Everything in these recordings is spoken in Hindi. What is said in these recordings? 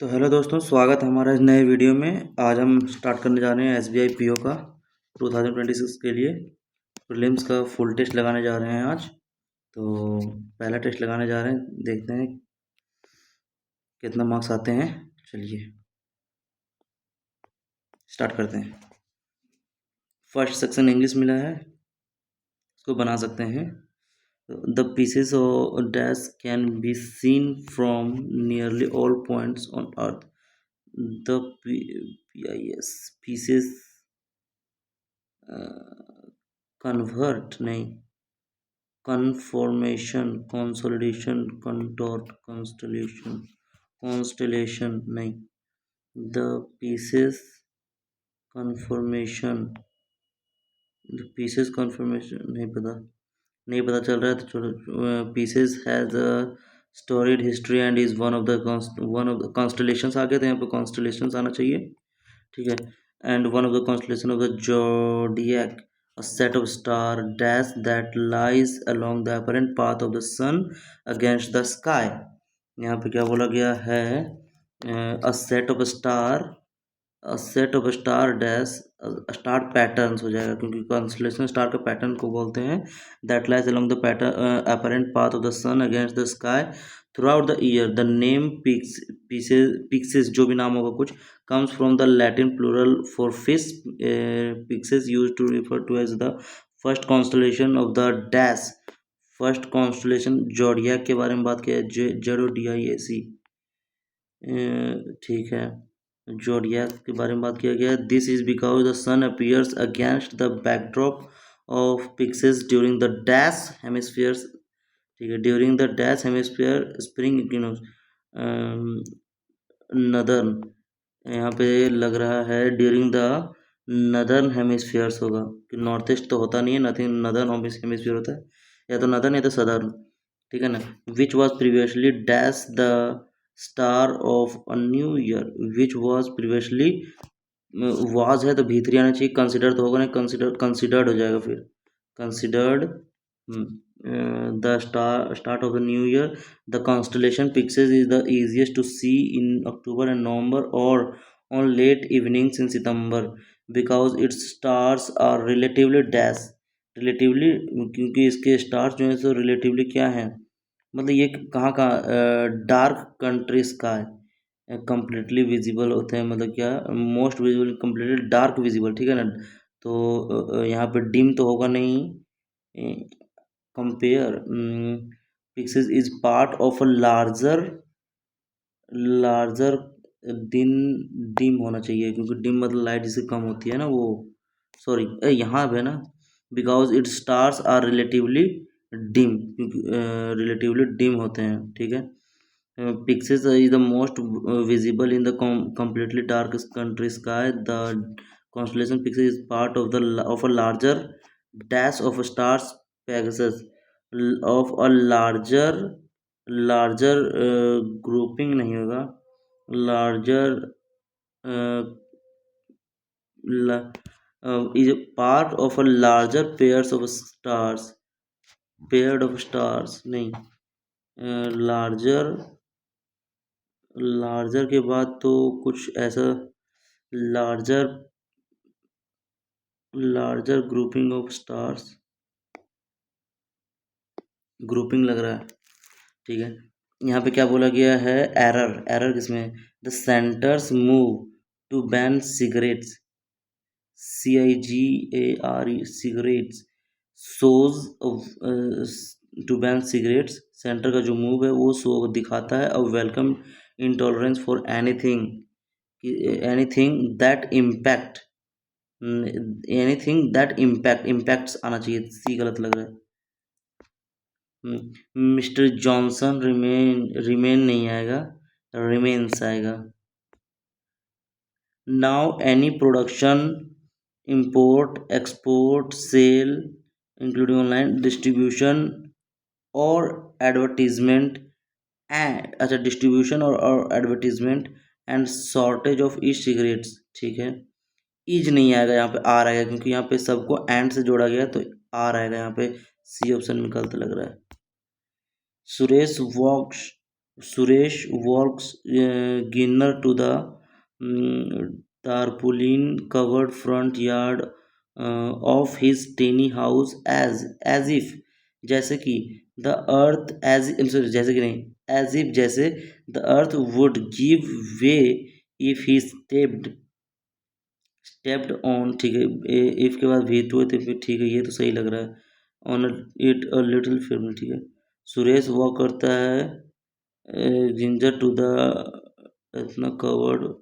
तो हेलो दोस्तों, स्वागत है हमारा इस नए वीडियो में। आज हम स्टार्ट करने जा रहे हैं एसबीआई पीओ का 2026 के लिए प्रीलिम्स का फुल टेस्ट लगाने जा रहे हैं आज। तो पहला टेस्ट लगाने जा रहे हैं, देखते हैं कितना मार्क्स आते हैं। चलिए स्टार्ट करते हैं। फर्स्ट सेक्शन इंग्लिश मिला है, इसको बना सकते हैं। The pieces of dash can be seen from nearly all points on earth. The PIS pieces convert नहीं, कन्फॉर्मेशन, कंसोलिडेशन, कंटोर्ट, कॉन्स्टेलेशन नहीं, the pieces conformation, the pieces conformation नहीं पता चल रहा है। तो चलो, pieces has a storied history and is one of the constellations आ गए थे, यहाँ पे कॉन्स्टेलेशंस आना चाहिए, ठीक है। And one of the constellation of the zodiac, a set of star dash that lies along the apparent path of the sun against the sky। यहाँ पे क्या बोला गया है? a set of star dash, star patterns हो जाएगा क्योंकि कॉन्स्टेलेशन स्टार का पैटर्न को बोलते हैं। That lies along the pattern apparent path of the sun against the sky throughout the year। the name Pyxis जो भी नाम होगा कुछ comes from the Latin plural for fish। Pyxis used to refer to as the first constellation of the dash। First constellation जोडियाक के बारे में बात किया, JODIAC, ठीक है। जोडियाक के बारे में बात किया गया है। This is because the sun appears against the backdrop of Pisces during the dash hemispheres, ठीक है। During the dash hemisphere spring equinox northern, यहाँ पे लग रहा है ड्यूरिंग द नदर्न हेमिस्फीयर्स होगा कि नॉर्थ ईस्ट तो होता नहीं है, नथिंग नदर्न हेमिस्फीयर होता है, या तो नदर्न या तो सदर्न, ठीक है ना। Which was previously dash the star of a new year, which was previously, was है तो भीतरी आना चाहिए, कंसिडर तो होगा नहीं, कंसिडर्ड हो जाएगा फिर, considered the start of the new year. The constellation pixies is the easiest to see in October and November or on late evenings in September because its stars are relatively dash, relatively, क्योंकि इसके स्टार्स जो है सो रिलेटिवली क्या है, मतलब ये कहाँ dark country sky completely visible होते हैं, मतलब क्या most visible completely dark visible, ठीक है ना। तो यहाँ पे डिम तो होगा नहीं, compare pixies is part of a larger दिन, डिम होना चाहिए क्योंकि डिम मतलब लाइट जिससे कम होती है ना, वो सॉरी यहाँ पे ना, because it stars are relatively dim, क्योंकि रिलेटिवली डिम होते हैं, ठीक है। Pisces is the most visible in the completely dark country sky। the constellation Pyxis is part of a larger dash of stars Pegasus, of a larger grouping नहीं होगा, larger is a part of a larger pairs of stars, paired of stars नहीं, लार्जर के बाद तो कुछ ऐसा larger grouping of stars, grouping लग रहा है, ठीक है। यहाँ पे क्या बोला गया है? एरर किसमें? The centers move to ban cigarettes, CIGARE cigarettes, shows to ban cigarettes, center का जो मूव है वो शो दिखाता है। और welcome intolerance for anything that impact, impacts आना चाहिए, सी गलत लग रहा है। मिस्टर जॉनसन रिमेन नहीं आएगा, रिमेन्स आएगा। Now any production, import, export, sale including online distribution और advertisement एंड, अच्छा डिस्ट्रीब्यूशन और advertisement and shortage of E cigarettes, ठीक है। इज नहीं आएगा, यहाँ पे आर आएगा क्योंकि यहाँ पे सबको एंड से जोड़ा गया तो आर आएगा, यहाँ पे सी ऑप्शन में गलत लग रहा है। सुरेश वॉक्स Suresh walks Ginner to the tarpaulin covered front yard of his tiny house as if जैसे कि the earth as sorry जैसे कि नहीं as if जैसे the earth would give way if he stepped on ठीक है if के बाद भी तो फिर ठीक है ये तो सही लग रहा है on it a little firmly ठीक है सुरेश वॉक करता है ginger to the इतना covered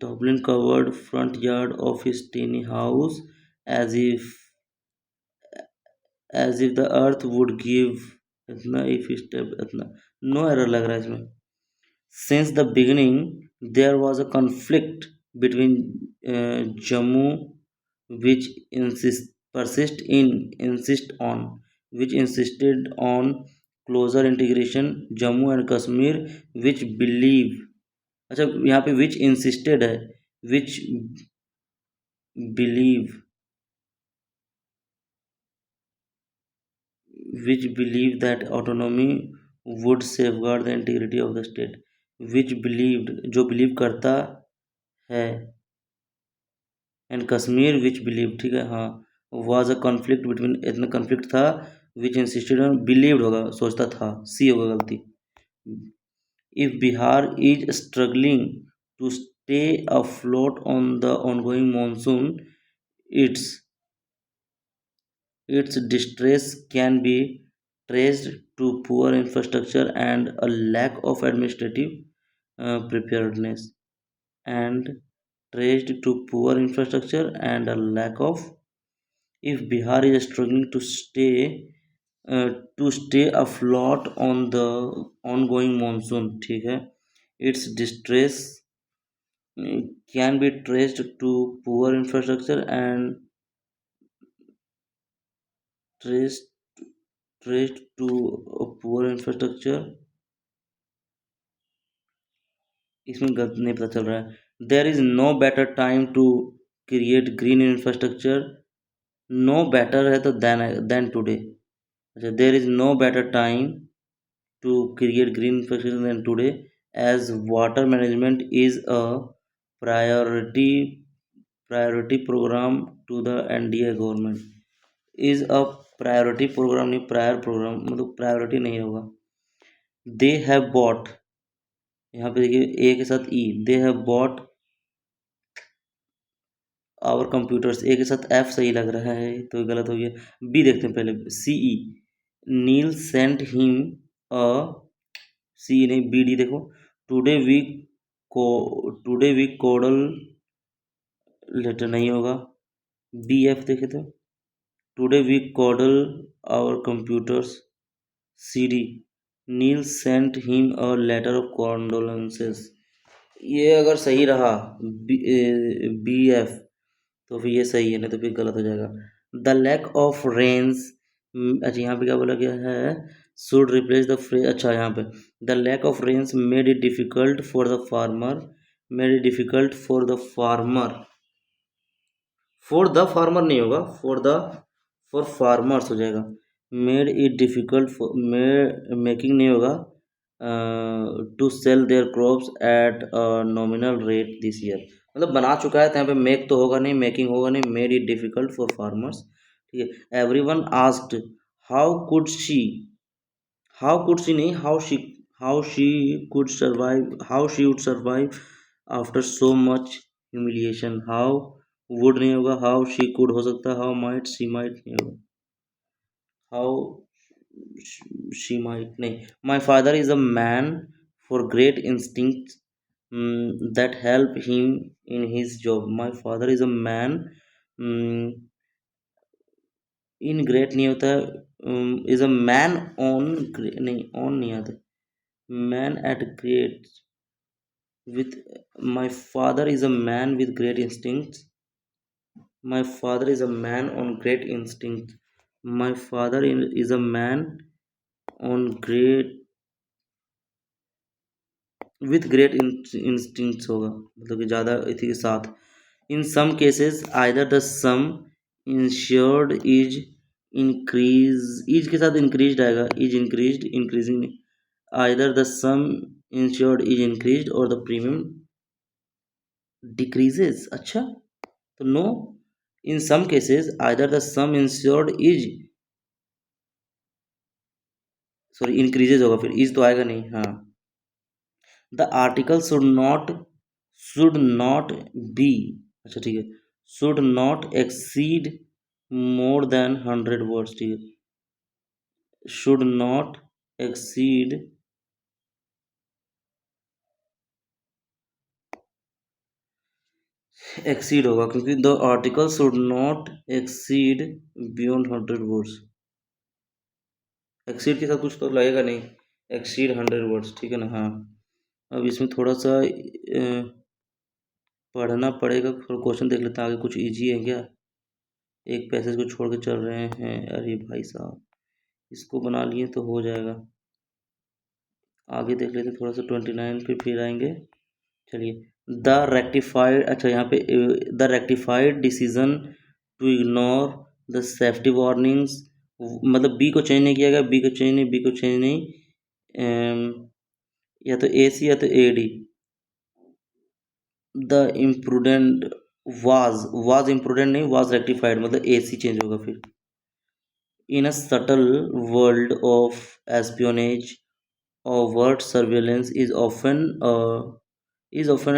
Dublin covered front yard of his tiny house as if the earth would give इतना if he stepped इतना no error लग रहा है इसमें since the beginning there was a conflict between Jammu which insisted on closer integration Jammu and Kashmir which believe अच्छा यहाँ पे which insisted है which believe that autonomy would safeguard the integrity of the state which believed जो believe करता है and Kashmir which believed ठीक है हाँ was a conflict between इतना conflict था which insisted on believed होगा सोचता था C होगा गलती if Bihar is struggling to stay afloat on the ongoing monsoon its distress can be traced to poor infrastructure and a lack of administrative preparedness and traced to poor infrastructure and a lack of if Bihar is struggling to stay afloat on the ongoing monsoon ठीक है its distress can be traced to poor infrastructure and traced to a poor infrastructure इसमें गलत नहीं पता चल रहा है there is no better time to create green infrastructure no better है तो देन टुडे अच्छा there is no better time to create green infrastructure than today as water management is a priority program to the NDA government is a priority program नहीं प्रायर प्रोग्राम मतलब प्रायोरिटी नहीं होगा दे हैव बॉट यहाँ पे देखिए ए के साथ E they have bought our computers A के साथ एफ सही लग रहा है तो गलत हो गया बी देखते हैं पहले सी ई नील सेंट हिम अ सी नहीं बी डी देखो टुडे वी कोडल लेटर नहीं होगा बी एफ देखे तो टुडे वी कोडल our computers C D Neil sent him a letter of condolences ये अगर सही रहा बी एफ तो फिर ये सही है नहीं तो फिर गलत हो जाएगा द लैक ऑफ रेंस अच्छा यहाँ पे क्या बोला गया है शुड रिप्लेस द फ्रेज अच्छा यहाँ पे the lack of rains made it difficult for the farmer नहीं होगा फॉर फार्मर्स हो जाएगा मेड इट डिफिकल्ट मेकिंग नहीं होगा to sell their crops at nominal rate this year मतलब बना चुका है तो यहाँ पे मेक तो होगा नहीं मेकिंग होगा नहीं made it difficult for farmers ठीक है everyone asked how could she नहीं how she would survive after so much humiliation how would नहीं होगा हाउ शी कुड हो सकता है हाउ माइट शी माइट नहीं होगा हाउ शी माइट नहीं my father is a man for great instinct that help him in his job my father is a man in great नहीं होता is a man on नहीं on नहीं आता man at great with my father is a man with great instincts my father is a man on great instinct my father is a man on great with great instincts होगा मतलब कि ज़्यादा इसी के साथ in some cases either the sum insured is increase के साथ increased आएगा is increased increasing either the sum insured is increase और द प्रीमियम डिक्रीजेज। अच्छा, तो no, in some cases either the sum insured is, sorry increases होगा, फिर इज तो आएगा नहीं। हाँ, the article should not be, अच्छा ठीक है, should not exceed more than 100 words, ठीक है, शुड नॉट एक्सीड, एक्सीड होगा क्योंकि the article should not exceed beyond 100 words. Exceed के साथ कुछ तो लगेगा नहीं, एक्सीड 100 वर्ड्स, ठीक है ना। हाँ, अब इसमें थोड़ा सा पढ़ना पड़ेगा, थोड़ा क्वेश्चन देख लेते हैं आगे, कुछ इजी है क्या। एक पैसेज को छोड़ के चल रहे हैं, अरे भाई साहब, इसको बना लिए तो हो जाएगा। आगे देख लेते हैं थोड़ा सा, 29 पे फिर आएंगे। चलिए, द रेक्टिफाइड, अच्छा यहाँ पे the rectified decision to ignore the safety warnings, मतलब बी को चेंज नहीं किया गया, बी को चेंज नहीं, बी को चेंज नहीं, या तो ए सी या तो A D. The imprudent was imprudent नहीं, वाज रेक्टिफाइड, मतलब ए सी चेंज होगा फिर। In a subtle world of espionage, overt surveillance is often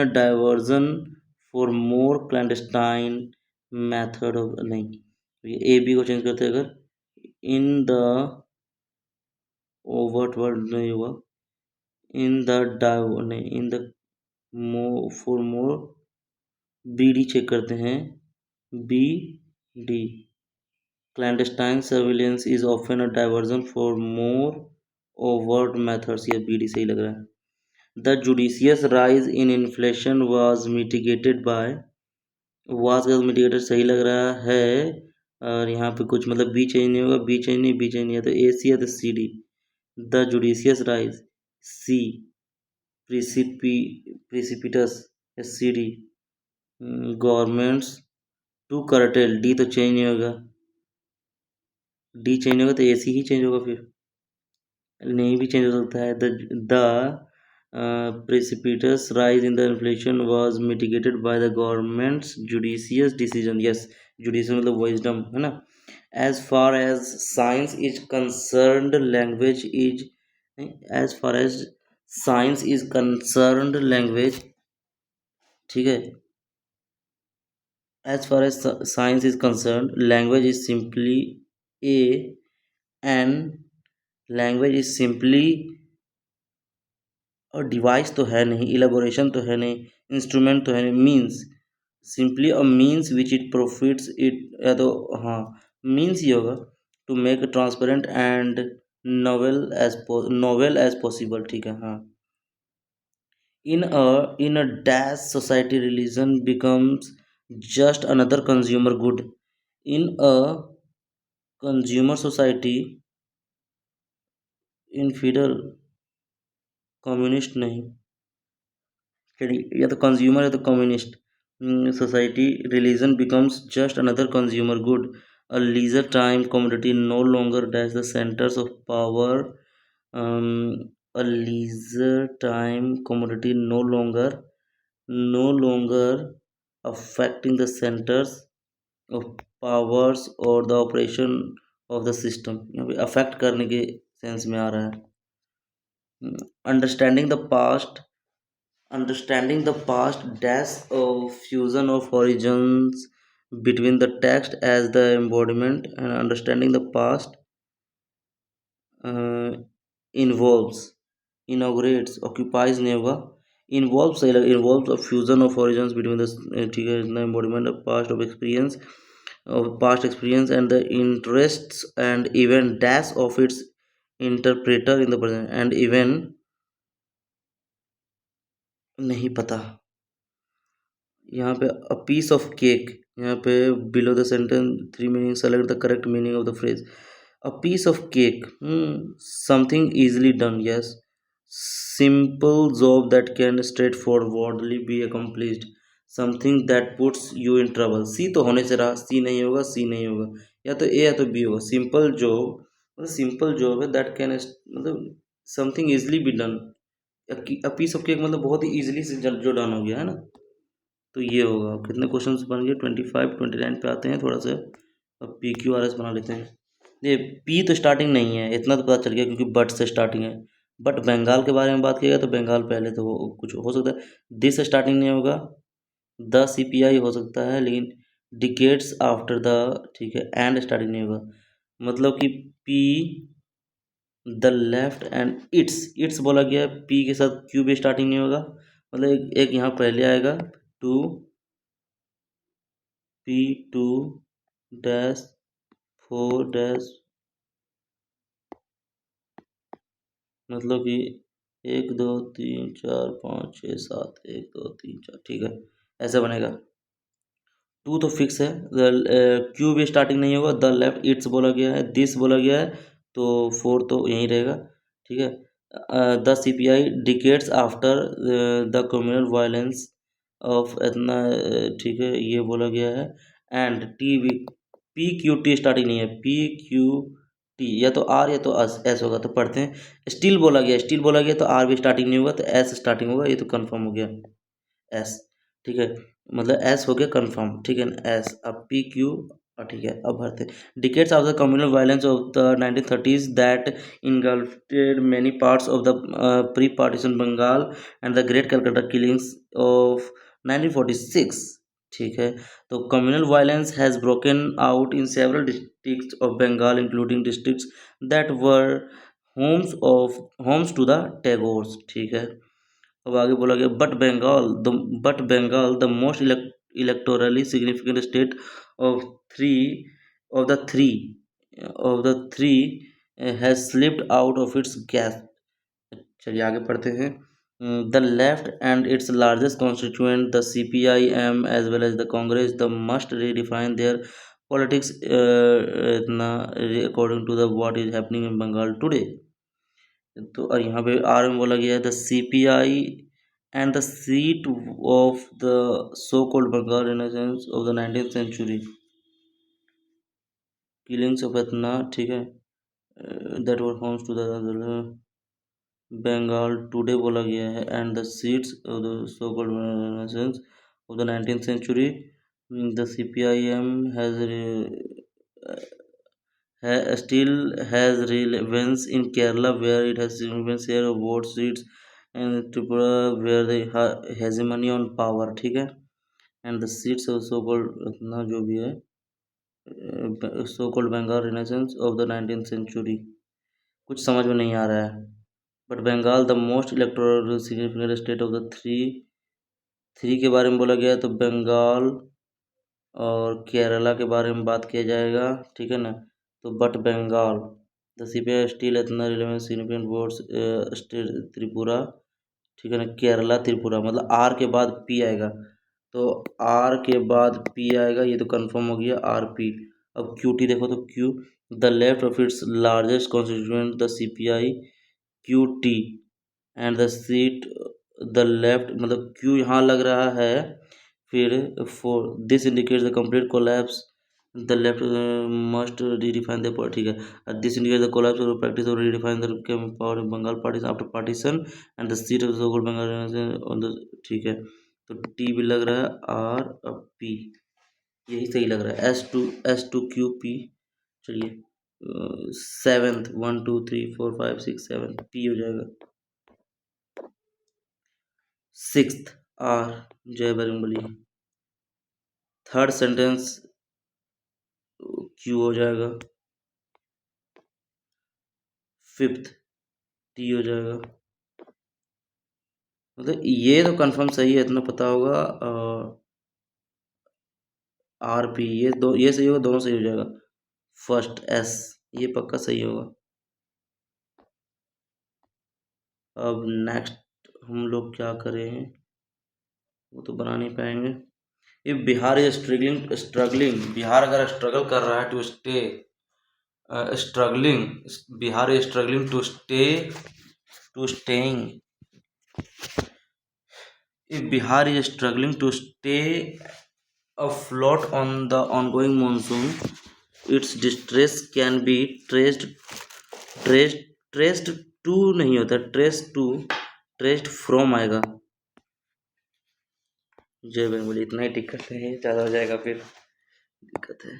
a diversion for more clandestine method of, नहीं, ये ए बी को चेंज करते हैं अगर, इन द overt वर्ड नहीं हुआ, इन द डाइव नहीं, in the for more, B D check करते हैं, B D, clandestine surveillance is often a diversion for more overt methods, ये बी डी सही लग रहा है। The judicious rise in inflation was mitigated by, was का mitigated सही लग रहा है, और यहाँ पे कुछ मतलब बी चेंज नहीं होगा, बी चेंज नहीं, बी चेंज नहीं है, तो ए सी है तो C D. The judicious rise, C, precipitous, C D, governments to curtail, D तो चेंज नहीं होगा, डी चेंज होगा तो ए सी ही चेंज होगा फिर, नहीं भी चेंज हो सकता है। The precipitous rise in the inflation was mitigated by the government's judicious decision, yes, judicious मतलब wisdom है ना। as far as science is concerned language is, as far as science is concerned language, ठीक है, as far as science is concerned language is simply a, and language is simply, और डिवाइस तो है नहीं, इलेबोरेशन तो है नहीं, इंस्ट्रूमेंट तो है नहीं, means, simply a means which it profits it, या तो हाँ मीन्स ही होगा, to make transparent and novel as possible, ठीक है। हाँ, in a dash society religion becomes just another consumer good, in a consumer society, in fiddle, communist नहीं, चलिए या तो कंज्यूमर या तो communist, society religion becomes just another consumer good, a leisure time commodity no longer dash the centres of power, a leisure time commodity no longer affecting the centres of powers और the operation of the system, यहाँ पे अफेक्ट करने के सेंस में आ रहा है। Understanding the past, understanding the past dash of fusion of origins between the text as the embodiment, and understanding the past uh, involves, inaugurates, occupies नहीं होगा, involves सही लगा, involves a fusion of origins between the, ठीक है, the embodiment of past experience and the interests and event dash of its interpreter in the present, and even नहीं पता, यहाँ पे अ पीस ऑफ केक, यहाँ पे below the sentence 3 meaning, select the correct meaning of the phrase. A piece of cake, something easily done, yes, simple job that can straight forwardly be accomplished, something that puts you in trouble, C तो होने से रहा, सी नहीं होगा, सी नहीं होगा, या तो ए या तो बी होगा। सिंपल जॉब मतलब सिंपल जॉब है, दैट कैन मतलब something easily be done, a piece of cake मतलब बहुत ही इजीली से जो डन हो गया है ना, तो ये होगा। कितने क्वेश्चन बन गए? 25, 29 पे आते हैं थोड़ा सा। अब पी क्यू आर एस बना लेते हैं। ये पी तो स्टार्टिंग नहीं है, इतना तो पता चल गया क्योंकि बट से स्टार्टिंग है। बट बंगाल के बारे में बात किया तो बंगाल पहले तो कुछ हो सकता है। दिस स्टार्टिंग नहीं होगा। द सी पी आई हो सकता है, लेकिन डिकेट्स आफ्टर द, ठीक है, एंड स्टार्टिंग नहीं होगा। मतलब कि P the left and it's बोला गया, पी के साथ क्यू भी स्टार्टिंग नहीं होगा। मतलब एक यहाँ पहले आएगा two, P two dash four dash, मतलब कि 1 2 3 4 5 6 7, 1 2 3 4, ठीक है, ऐसा बनेगा। टू तो फिक्स है, क्यू भी स्टार्टिंग नहीं होगा। द लेफ्ट इट्स बोला गया है, दिस बोला गया है, तो फोर तो यहीं रहेगा, ठीक है। The C P I decades after the communal violence of इतना, ठीक है, ये बोला गया है। एंड टी भी, पी क्यू टी स्टार्टिंग नहीं है, पी क्यू टी या तो आर या तो एस होगा, तो पढ़ते हैं। स्टील बोला गया, स्टील बोला गया तो आर भी स्टार्टिंग नहीं होगा, तो एस स्टार्टिंग होगा, ये तो कंफर्म हो गया, एस, ठीक है। मतलब एस हो गया कंफर्म, ठीक है ना, एस। अब पी क्यू, ठीक है, अब भरते। Decades of the communal violence of the 1930s that engulfed many parts of the pre-partition Bengal and the Great Calcutta killings of 1946, ठीक है। तो communal violence has broken out in several districts of Bengal including districts that were homes to the Tagores, ठीक है। अब आगे बोला गया, but Bengal the most electorally significant state of three of the three has slipped out of its gas. चलिए आगे पढ़ते हैं। The left and its largest constituent the C P I M as well as the Congress the must redefine their politics इतना according to the what is happening in Bengal today. तो और यहाँ पे आर में बोला गया है the C P I and the seat of the so called Bengal renaissance of the 19th century killings of इतना, ठीक है, that were homes to the Bengal today बोला गया है। And the seats of the so called renaissance of the 19th century the C P I M has still has relevance in Kerala where it has significant share of vote seats and Tripura where the hegemony on power, ठीक है। and the seats of so called अपना जो भी है so called Bengal Renaissance of the 19th century, कुछ समझ में नहीं आ रहा है। But Bengal the most electoral significant state of the three, three के बारे में बोला गया है, तो बंगाल और केरला के बारे में बात किया जाएगा, ठीक है ना। तो but Bengal the C P I still इतना relevance significant votes state Tripura, ठीक है ना। केरला त्रिपुरा मतलब आर के बाद पी आएगा, तो आर के बाद पी आएगा, ये तो कंफर्म हो गया आर पी। अब क्यू टी देखो, तो Q the left of its largest constituent the C P I Q T and the seat the left, मतलब क्यू यहाँ लग रहा है। फिर for this indicates the complete collapse the left must redefine the, ठीक है, this indicates the collapse of practice of redefine the power Bengal partition after partition and the seat of the Bengal on the, ठीक है। तो टी भी लग रहा है, आर अब पी, यही सही लग रहा है, एस टू क्यू पी। चलिए सेवेंथ 1 2 3 4 5 6 7 पी हो जाएगा। सिक्स्थ आर जय बजरंगबली। थर्ड सेंटेंस क्यू हो जाएगा। फिफ्थ टी हो जाएगा। मतलब ये तो कंफर्म सही है, इतना पता होगा। आर पी ये दो, ये सही होगा, दोनों सही हो जाएगा। फर्स्ट एस ये पक्का सही होगा। अब नेक्स्ट हम लोग क्या करें, वो तो बना नहीं पाएंगे। ये बिहार इज स्ट्रगलिंग, बिहार अगर स्ट्रगल कर रहा है to stay struggling, Bihar is struggling to staying, if Bihar is struggling to stay afloat on the ongoing monsoon, its distress can be traced traced to नहीं होता, ट्रेस टू, ट्रेस्ड फ्रॉम आएगा। जय बंगाली, इतना ही दिक्कत है, ज़्यादा हो जाएगा फिर दिक्कत है।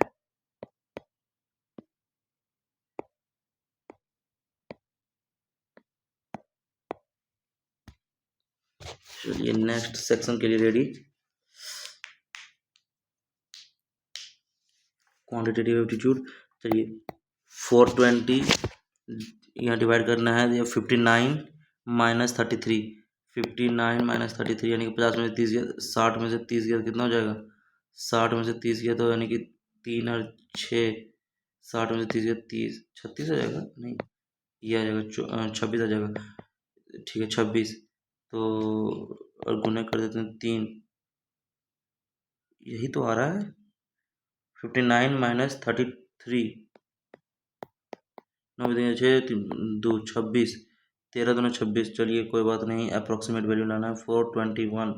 चलिए नेक्स्ट सेक्शन के लिए रेडी। Quantitative aptitude. चलिए 420 यहाँ डिवाइड करना है, ये 59 माइनस 33, 59 माइनस 33 यानी कि 50 में से 30 गया, 60 में से 30 गया, कितना हो जाएगा? 60 में से 30 गया तो यानी कि 3 और 6, 60 में से 30 गया 30, 36 हो जाएगा, नहीं ये आ जाएगा 26 आ जाएगा, ठीक है 26। तो और गुना कर देते हैं 3, यही तो आ रहा है 59 माइनस 33, 9 बजे 6 2 26, 13 दूना 26। चलिए कोई बात नहीं, अप्रोक्सीमेट वैल्यू लाना है 421।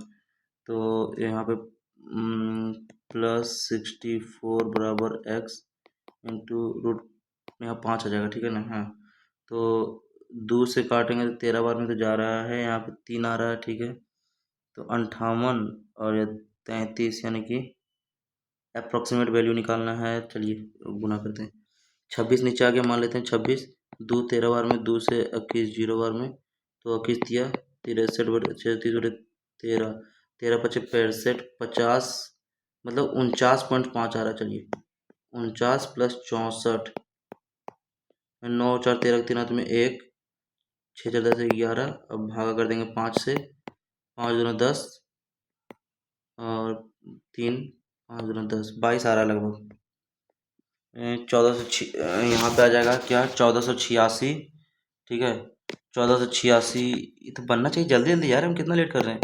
तो यहाँ पे +64 बराबर x इंटू रूट, यहाँ 5 आ जाएगा, ठीक है ना। हाँ तो 2 से काटेंगे तो 13 बार में तो जा रहा है, यहाँ पे 3 आ रहा है, ठीक है। तो 58 और ये 33 यानी कि अप्रोक्सीमेट वैल्यू निकालना है। चलिए गुना करते हैं, 26 नीचे आ गया, मान लेते हैं 26, 2 13 बार में, 2 से 21 0 बार में, तो 21 दिया, 63 बटे 36 बटे 13, 13 पचे 65, 50 मतलब 49.5 आ रहा है। चलिए 49 प्लस 64, 9 4 13 3 हाथ में 1, 6 4 10 11, अब भागा कर देंगे 5 से, 5 दूना 10 और 3, 5 दूना 10, 22 आ रहा है लगभग। 1400 यहाँ पे आ जाएगा क्या, 1486, ठीक है 1486। ये तो बनना चाहिए जल्दी जल्दी यार, हम कितना लेट कर रहे हैं।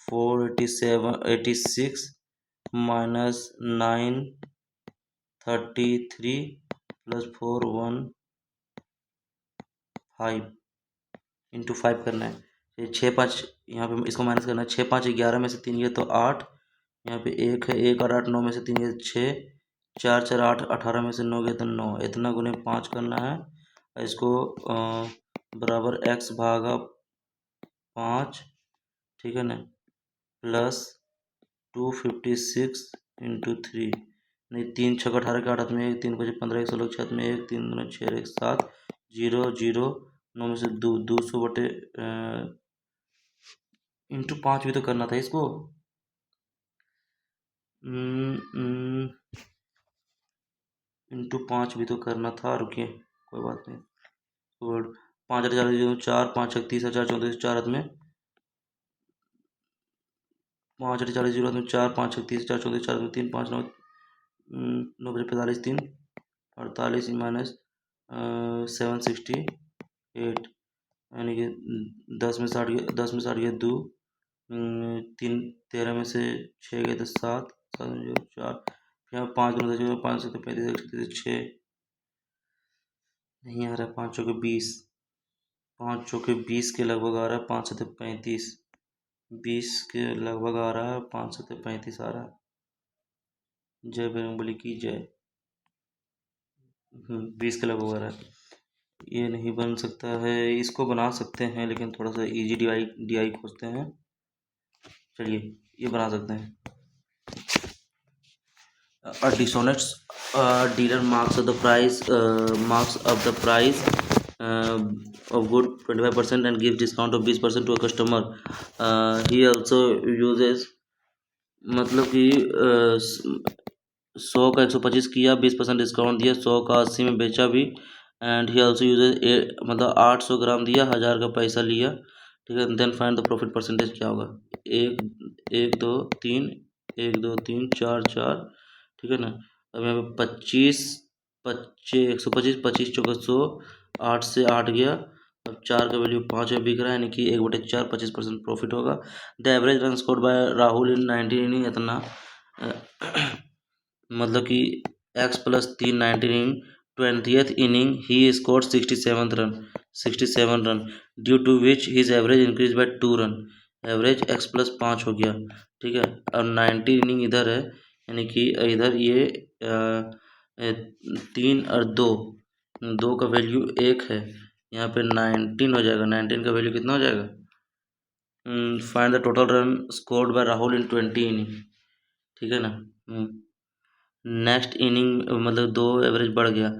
487 86 माइनस 933 प्लस 415 इंटू 5 करना है। ये 6 5 यहाँ पे इसको माइनस करना है, 6 5 11 में से 3 गया तो 8, यहाँ पे 1 है, 1 और 8 9 में से 3 गया 6, 4 4 8 18 में से 9 गया तो 9, इतना गुने 5 करना है। इसको बराबर x भागा 5, ठीक है ना, प्लस 256 इंटू 3, नहीं 3 छः 18 के 8 हाथ में 1, 3 5 15 1 16 6 हाथ में 1, 3 दूना 6 1 7, 0 0 9 में से 2, 200 बटे इंटू 5 भी तो करना था इसको। इंटू 5 भी तो करना था, रुकिए कोई बात नहीं। और 5 8 4 5 36 4 34 4 हाथ में, 5 8 40 0 हाथ में 4 5 36 4 34 4 हाथ में 3 5 9 9 बजे 45 3 48 माइनस 768, यानी कि 10 में 60 गया, 10 में 60 गया 2, 3 13 में से 6 गए तो 7 7 में 4, यहाँ 5 2 10 5 7 35 6 नहीं आ रहा है, 5 चौके 20, 5 चौके 20 के लगभग आ रहा है, 5 7 35, 20 के लगभग आ रहा है, 5 7 35 आ रहा है। जय बजरंगबली की जय। 20 के लगभग आ रहा है, ये नहीं बन सकता है, इसको बना सकते हैं लेकिन थोड़ा सा इजी डी आई खोजते हैं। चलिए ये बना सकते हैं। A dishonest dealer marks of the price of good 25% and gives discount of 20% to a customer. He also uses, मतलब कि 100 का 125 किया, 20% डिस्काउंट दिया, 100 का 80 में बेचा भी, एंड ही ऑल्सो यूजेज मतलब 800 ग्राम दिया, 1000 का पैसा लिया, ठीक है। Then find the profit percentage क्या होगा। 1 1 2 3 1 2 3 4 4, ठीक है ना। अब यहाँ पे 25 25 125 25 चौका 100, 8 से 8 गया, अब 4 का वैल्यू 5 में बिक रहा है, यानी कि 1/4 25% प्रॉफिट होगा। The average run scored by Rahul in 19 inning इतना मतलब कि x plus 3 19 inning, 20th inning ही scored 67 run due to which his average increase by 2 run, average x plus 5 हो गया, ठीक है। और 90 इनिंग इधर है, यानी कि इधर ये 3 और 2 का वैल्यू 1 है, यहाँ पे 19 हो जाएगा। 19 का वैल्यू कितना हो जाएगा? Find the total run scored by Rahul in 20 inning, ठीक है ना। नेक्स्ट इनिंग मतलब 2 एवरेज बढ़ गया।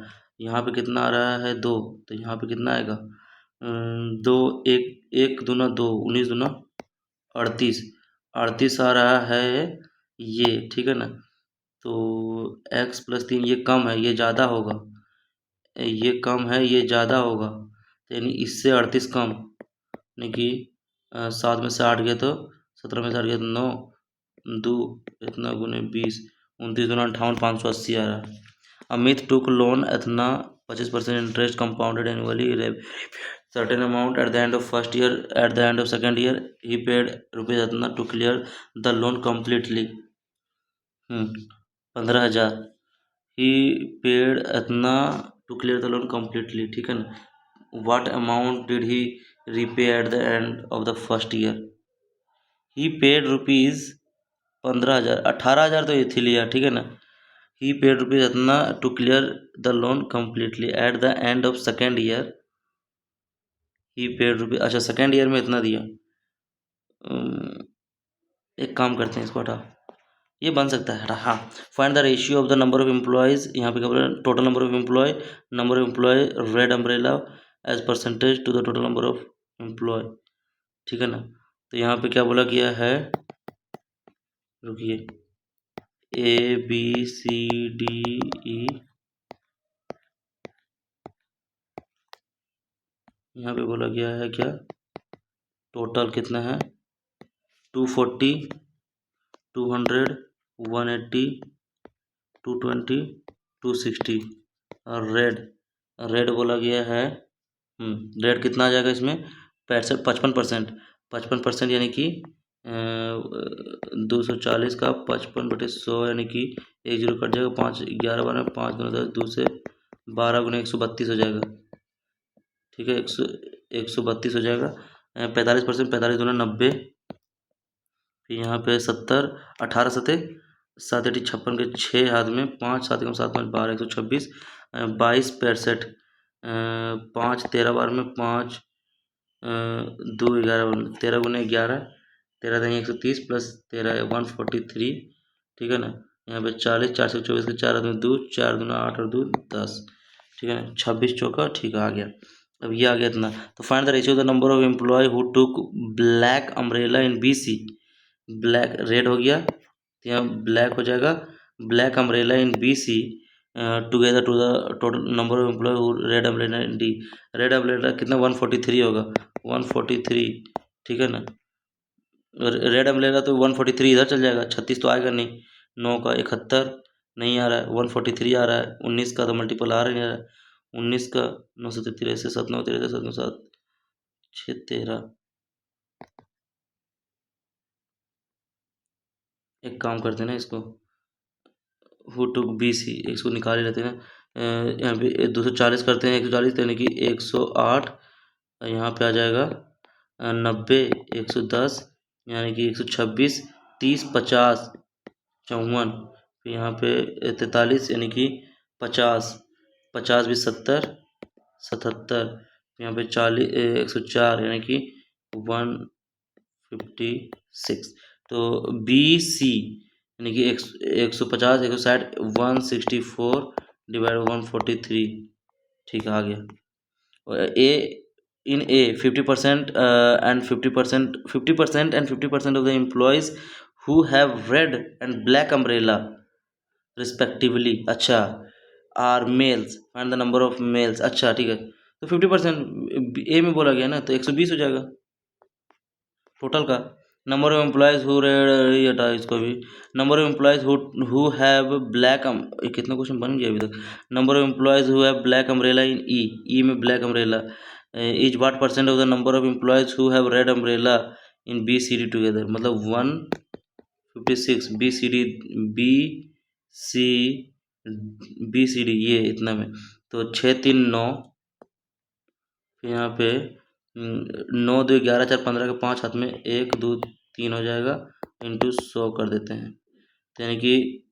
यहाँ पे कितना आ रहा है? 2, तो यहाँ पे कितना आएगा? 2 एक एक दूना 2, 19 दूना 38, 38 आ रहा है ये, ठीक है ना। तो x प्लस 3 ये कम है, ये ज़्यादा होगा, ये कम है, ये ज़्यादा होगा, तो यानी इससे 38 कम, यानी कि 7 में से 8 गया तो 17 में से 8 गया तो 9, 2 इतना गुने 20, 29 दूना 58, 580 आ रहा है। अमित टुक लोन इतना 25% interest compounded annually certain amount at the end of first year, at the end of second year he paid rupees इतना to clear the loan completely। 15,000 he paid इतना to clear the loan completely, ठीक है ना। what amount did he repay at the end of the first year? he paid rupees 15,000, 18,000 तो ये थी लिया, ठीक है ना। he paid rupees इतना to clear the loan completely at the end of second year he paid rupees, अच्छा सेकेंड ईयर में इतना दिया। एक काम करते हैं, इसको हटा, ये बन सकता है हटा। हाँ, find the ratio of the number of employees, यहाँ पे क्या बोला? Total number of employee, number of employee red umbrella as percentage to the total number of employee, ठीक है ना। तो यहाँ पे क्या बोला गया है? रुकिए, ABCDE, यहाँ पे बोला गया है क्या? टोटल कितना है? 240, 200, 180, 220, 260 और रेड बोला गया है। रेट कितना आ जाएगा इसमें? 55%, 55% यानी कि 240 का 55/100 यानी कि 1 जीरो कट जाएगा, 5 11 12 5 दूना 10, 2 से 12 गुना 132 हो जाएगा, ठीक है। 132 हो जाएगा। 45%, 45 दूना 90, फिर यहाँ पे 70, 18 सते 7 एटी 56 के 6 हाथ में 5 7 कम 7 5 12 126, 22 65, 5 13 बार में 5, 2 11 13 गुने 11, 13 देंगे 130 प्लस 13 143, ठीक है ना। यहाँ पे 40, 424 के 4 में 2, 4 दूना 8 और 2 10, ठीक है ना। 26 चौका, ठीक है, आ गया। अब ये आ गया इतना। तो find the ratio the number of employee who took black umbrella in BC, black red हो गया, तो यहाँ ब्लैक हो जाएगा, black umbrella in BC together to the total number of employee who red umbrella in D, red umbrella कितना? 143 होगा, 143, ठीक है ना। रेड अम्ब्रेला तो 143 इधर चल जाएगा, 36 तो आएगा नहीं, 9 का 71 नहीं आ रहा है, 143 आ रहा है, 19 का तो मल्टीपल आ रहा है, 19 का 9 से 33 7 9 13 7 9 7 6 13, एक काम करते हैं ना, इसको हु टुक BC इसको निकाल ही लेते हैं ना। यहाँ पे 240 करते हैं, 140 यानी कि 108, यहाँ पे आ जाएगा 90, 110 यानी कि 126, 30 50 54, फिर यहाँ पे 43 यानी कि 50, 50 भी 70 77, यहाँ पे 40 104 यानी कि 156, तो BC यानी कि 150 160 164 डिवाइड 143, ठीक है, आ गया। और A 50% and 50% of the employees who have red and black umbrella respectively, अच्छा, are males, find the number of males, अच्छा ठीक है। तो 50% ए में बोला गया ना, तो 120 हो जाएगा टोटल का। Number of employees who red, ये हटा इसको भी। Number of employees who have black, कितना क्वेश्चन बन गया अभी तक। Number of employees who have black umbrella in E में black umbrella is what percent of the number of employees who have red umbrella in BCD together, मतलब 156 BCD ये इतना में, तो 6 3 9, फिर यहाँ पे 9 2 11 4 15 के 5 हाथ में 1 2 3 हो जाएगा, इंटू 100 कर देते हैं, तो यानी कि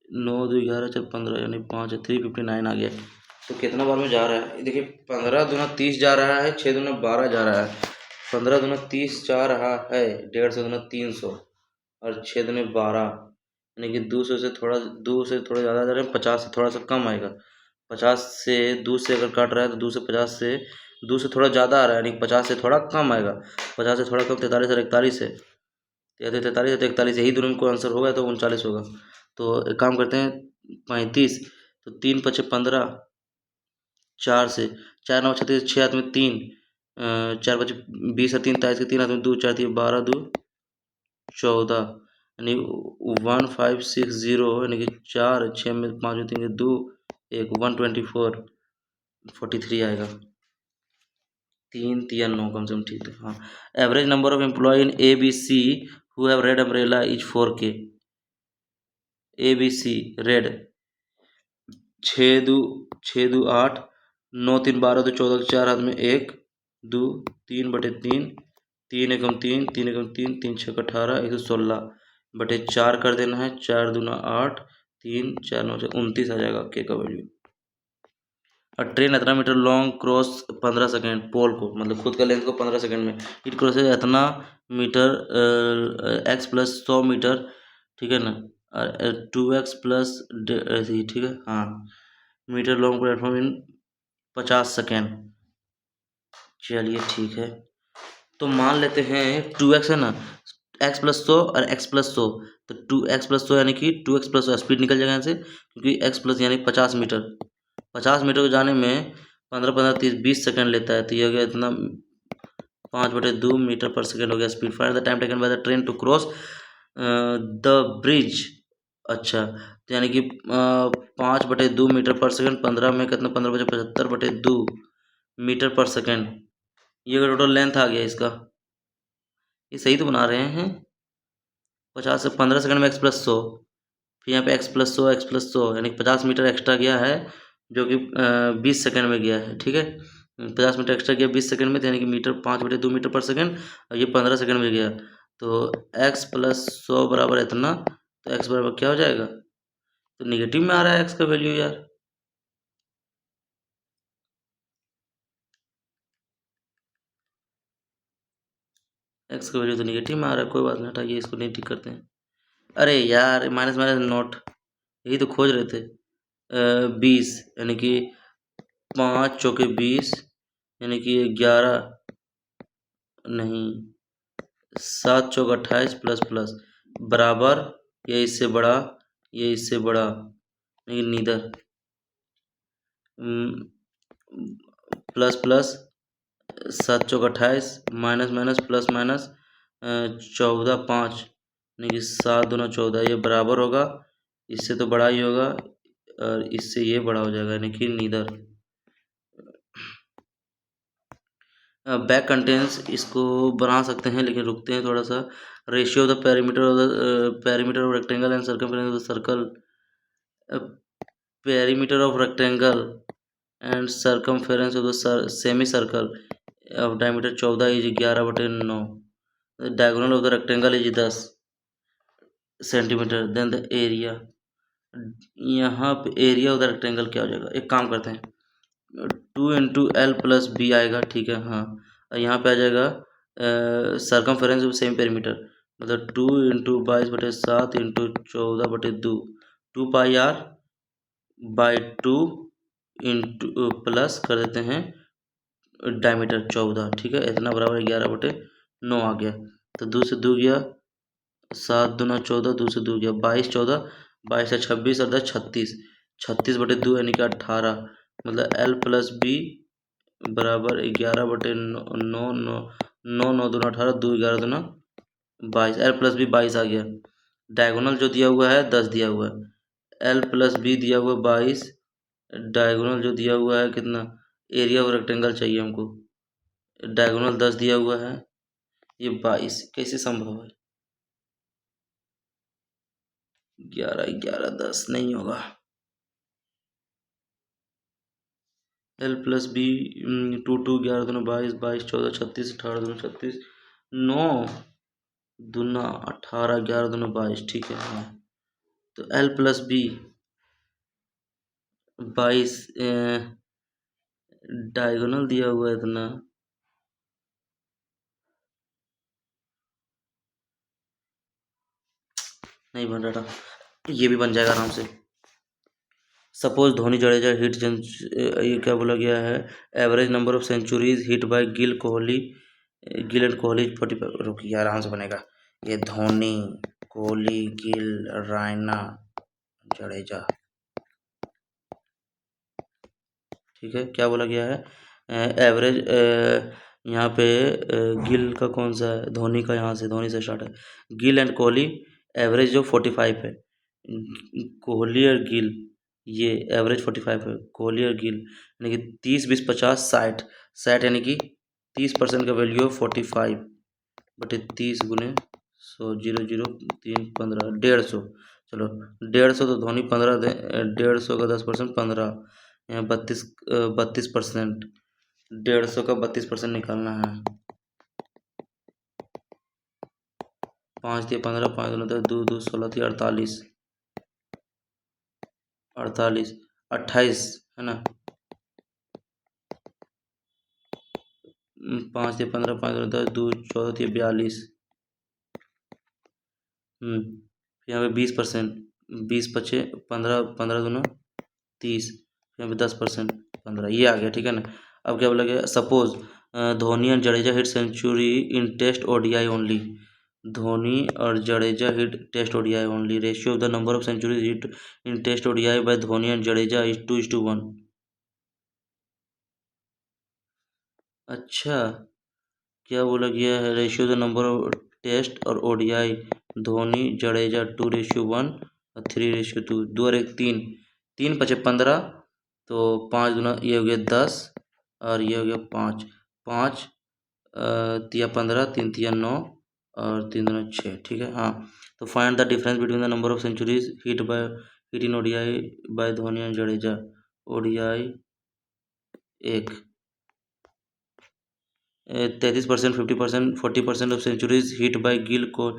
9 2 11 4 15 यानी 5 359 आ गया। तो कितना बार में जा रहा है देखिए, 15 दूना 30 जा रहा है, 6 दूना 12 जा रहा है। 15 दूना 30 जा रहा है, 150 दूना 300 और 6 दूने 12, यानी कि 200 से थोड़ा, 2 से थोड़ा ज़्यादा जा रहे हैं, 50 से थोड़ा सा कम आएगा। 50 से 2 से अगर काट रहा है तो 2 से 50 से 2 से थोड़ा ज़्यादा आ रहा है, यानी 50 से थोड़ा कम आएगा। 50 से थोड़ा कम 43 और 41 है, या तो 43 या तो 41, यही दोनों में कोई आंसर होगा तो 39 होगा। तो एक काम करते हैं, 35, तो 3 × 5 = 15, 4 से 4 × 9 = 36, 6 हाथ में 3, 4 × 5 = 20 और 3 23 के 3 हाथ में 2, 4 3 12 2 14, यानी 1560, यानी कि 4 6 में 5 में 3 के 2 1 124 43 आएगा। 3 3 9 कम से कम, ठीक है। हाँ, average number of employee in A B C who have red umbrella is 4K। A B C red, 6 2 8, 9 3 12 2 14, 4 हाथ में 1 2 3/3, 3 एकम 3 3 एकम 3 3 6 18, 116/4 कर देना है। 4 दूना 8, 3 4 9 से 29 आ जाएगा के का वैल्यू। और ट्रेन इतना metre long cross 15 second pole को, मतलब खुद का लेंथ को 15 सेकेंड में, इट क्रॉस इतना मीटर x + 100 मीटर, ठीक है ना, 2x प्लस, ठीक है, हाँ, metre long platform in 50 second. चलिए ठीक है, तो मान लेते हैं 2x है ना, x + 100 और x + 100, तो 2x + 100 यानी कि 2x + 100 स्पीड निकल जाएगा यहाँ से, क्योंकि x प्लस यानी 50 मीटर, 50 मीटर को जाने में 15 15 30 20 सेकंड लेता है, तो ये हो गया इतना 5/2 मीटर पर सेकंड हो गया speed. Find the time taken by the train to cross the bridge. अच्छा, तो यानी कि 5/2 मीटर पर सेकंड, 15 में कितना, 15 × 75/2 मीटर पर सेकंड, ये टोटल लेंथ आ गया इसका। ये सही तो बना रहे हैं, 50 से 15 सेकंड में x + 100, फिर यहाँ पे x + 100 x + 100, यानी 50 मीटर एक्स्ट्रा गया है, जो कि 20 सेकंड में गया है, ठीक है। 50 मीटर एक्स्ट्रा गया 20 सेकंड में, तो यानी कि मीटर 5/2 मीटर पर सेकंड, और ये 15 सेकंड में गया, तो x + 100 बराबर इतना, तो x बराबर क्या हो जाएगा, तो निगेटिव में आ रहा है x का वैल्यू यार। x का वैल्यू तो निगेटिव में आ रहा है, कोई बात नहीं, हटाइए इसको, नहीं ठीक करते हैं। अरे यार, माइनस माइनस नोट, यही तो खोज रहे थे। 20, यानी कि 5 चौके 20, यानी कि 11 नहीं, 7 चौक 28 प्लस प्लस बराबर, ये इससे बड़ा, ये इससे बड़ा, लेकिन नीदर, प्लस प्लस 7 चौक 28, माइनस माइनस प्लस माइनस 14 5, यानी कि 7 दूना 14, ये बराबर होगा, इससे तो बड़ा ही होगा, और इससे ये बड़ा हो जाएगा, यानी कि नीदर। बैक कंटेंट्स इसको बना सकते हैं, लेकिन रुकते हैं थोड़ा सा। Ratio of the perimeter of rectangle and circumference of the circle, perimeter of rectangle and circumference of the semi circle of diameter 14 is 11/9, diagonal of the rectangle is 10 centimetre, then the area, यहाँ पे एरिया ऑफ द रेक्टेंगल क्या हो जाएगा, एक काम करते हैं, 2 × L + B आएगा, ठीक है, हाँ, और यहाँ पे आ जाएगा सर्कमफेरेंस ऑफ सेम पेरीमीटर, मतलब 2 × 22/7 × 14/2, 2πr/2 इंटू प्लस कर देते हैं डायमीटर 14, ठीक है, इतना बराबर 11/9 आ गया। तो 2 से 2 गया, 7 दूना 14, 2 से 2 गया 22 14, 22 से 26 और 10 36, 36/2 यानी कि 18, मतलब L + B बराबर 11/9 9 9 9 दूना 18, 2 11 दूना 22, L + B 22 आ गया। डायगोनल जो दिया हुआ है 10 दिया हुआ है, L + B दिया हुआ 22, डायगोनल जो दिया हुआ है कितना, एरिया ऑफ रेक्टेंगल चाहिए हमको, डायगोनल 10 दिया हुआ है, ये 22 कैसे संभव है, 11 11 10 नहीं होगा। L + B 2 2 11 दूना 22 22 14 36 18 दूना 36, 9 दूना 18 11 दूना 22, ठीक है, हाँ, तो L + B 22 डायगोनल दिया हुआ है इतना। नहीं बन रहा था, ये भी बन जाएगा आराम से। सपोज धोनी जडेजा हिट ये क्या बोला गया है, average number of centuries hit by Gill Kohli, Gill and Kohli 45। रुकिए, आराम से बनेगा। ये धोनी, कोहली, गिल, रायना, जडेजा, ठीक है। क्या बोला गया है, एवरेज यहाँ पे गिल का कौन सा है, धोनी का, यहाँ से धोनी से स्टार्ट है। गिल एंड कोहली एवरेज जो 45 है, कोहली और गिल ये एवरेज 45 है, कोहली और गिल यानी कि 30 20 50 60, 60 यानी कि 30% का वैल्यू है 45 बटे 30 × 100, 0 0 3 15 150। चलो 150 तो धोनी 15 दे, 150 का 10% 15, यहाँ 32%, 150 का 32% निकालना है। 5 दिए 15, 5 दूनी 10, 2 2 16 थी 48, 48 28 है ना। 5 दिए 15, 5 दूनी 10, 2 14 थी 42। यहाँ पे 20%, 20 बचे 15, 15 दूना 30, यहाँ पे 10% 15, ये आ गया, ठीक है ना। अब क्या बोला गया, suppose Dhoni and Jadeja hit century in test ODI only. Dhoni और Jadeja hit test ODI only. Ratio of the number of centuries hit in test ODI by Dhoni and Jadeja is 2:1। अच्छा, क्या बोला गया है, ratio the number of test और ओडीआई, धोनी जडेजा 2:1 और 3:2, 2 और 1 3, 3 पचे 15, तो 5 दूना ये हो गया 10 और ये हो गया 5, 5 तिया 15, 3 तिया 9 और 3 दूना 6, ठीक है। हाँ, तो find the difference between the number of centuries hit in ODI by Dhoni and Jadeja. ODI 1, 33%, 50%, 40% of centuries hit by Gill को,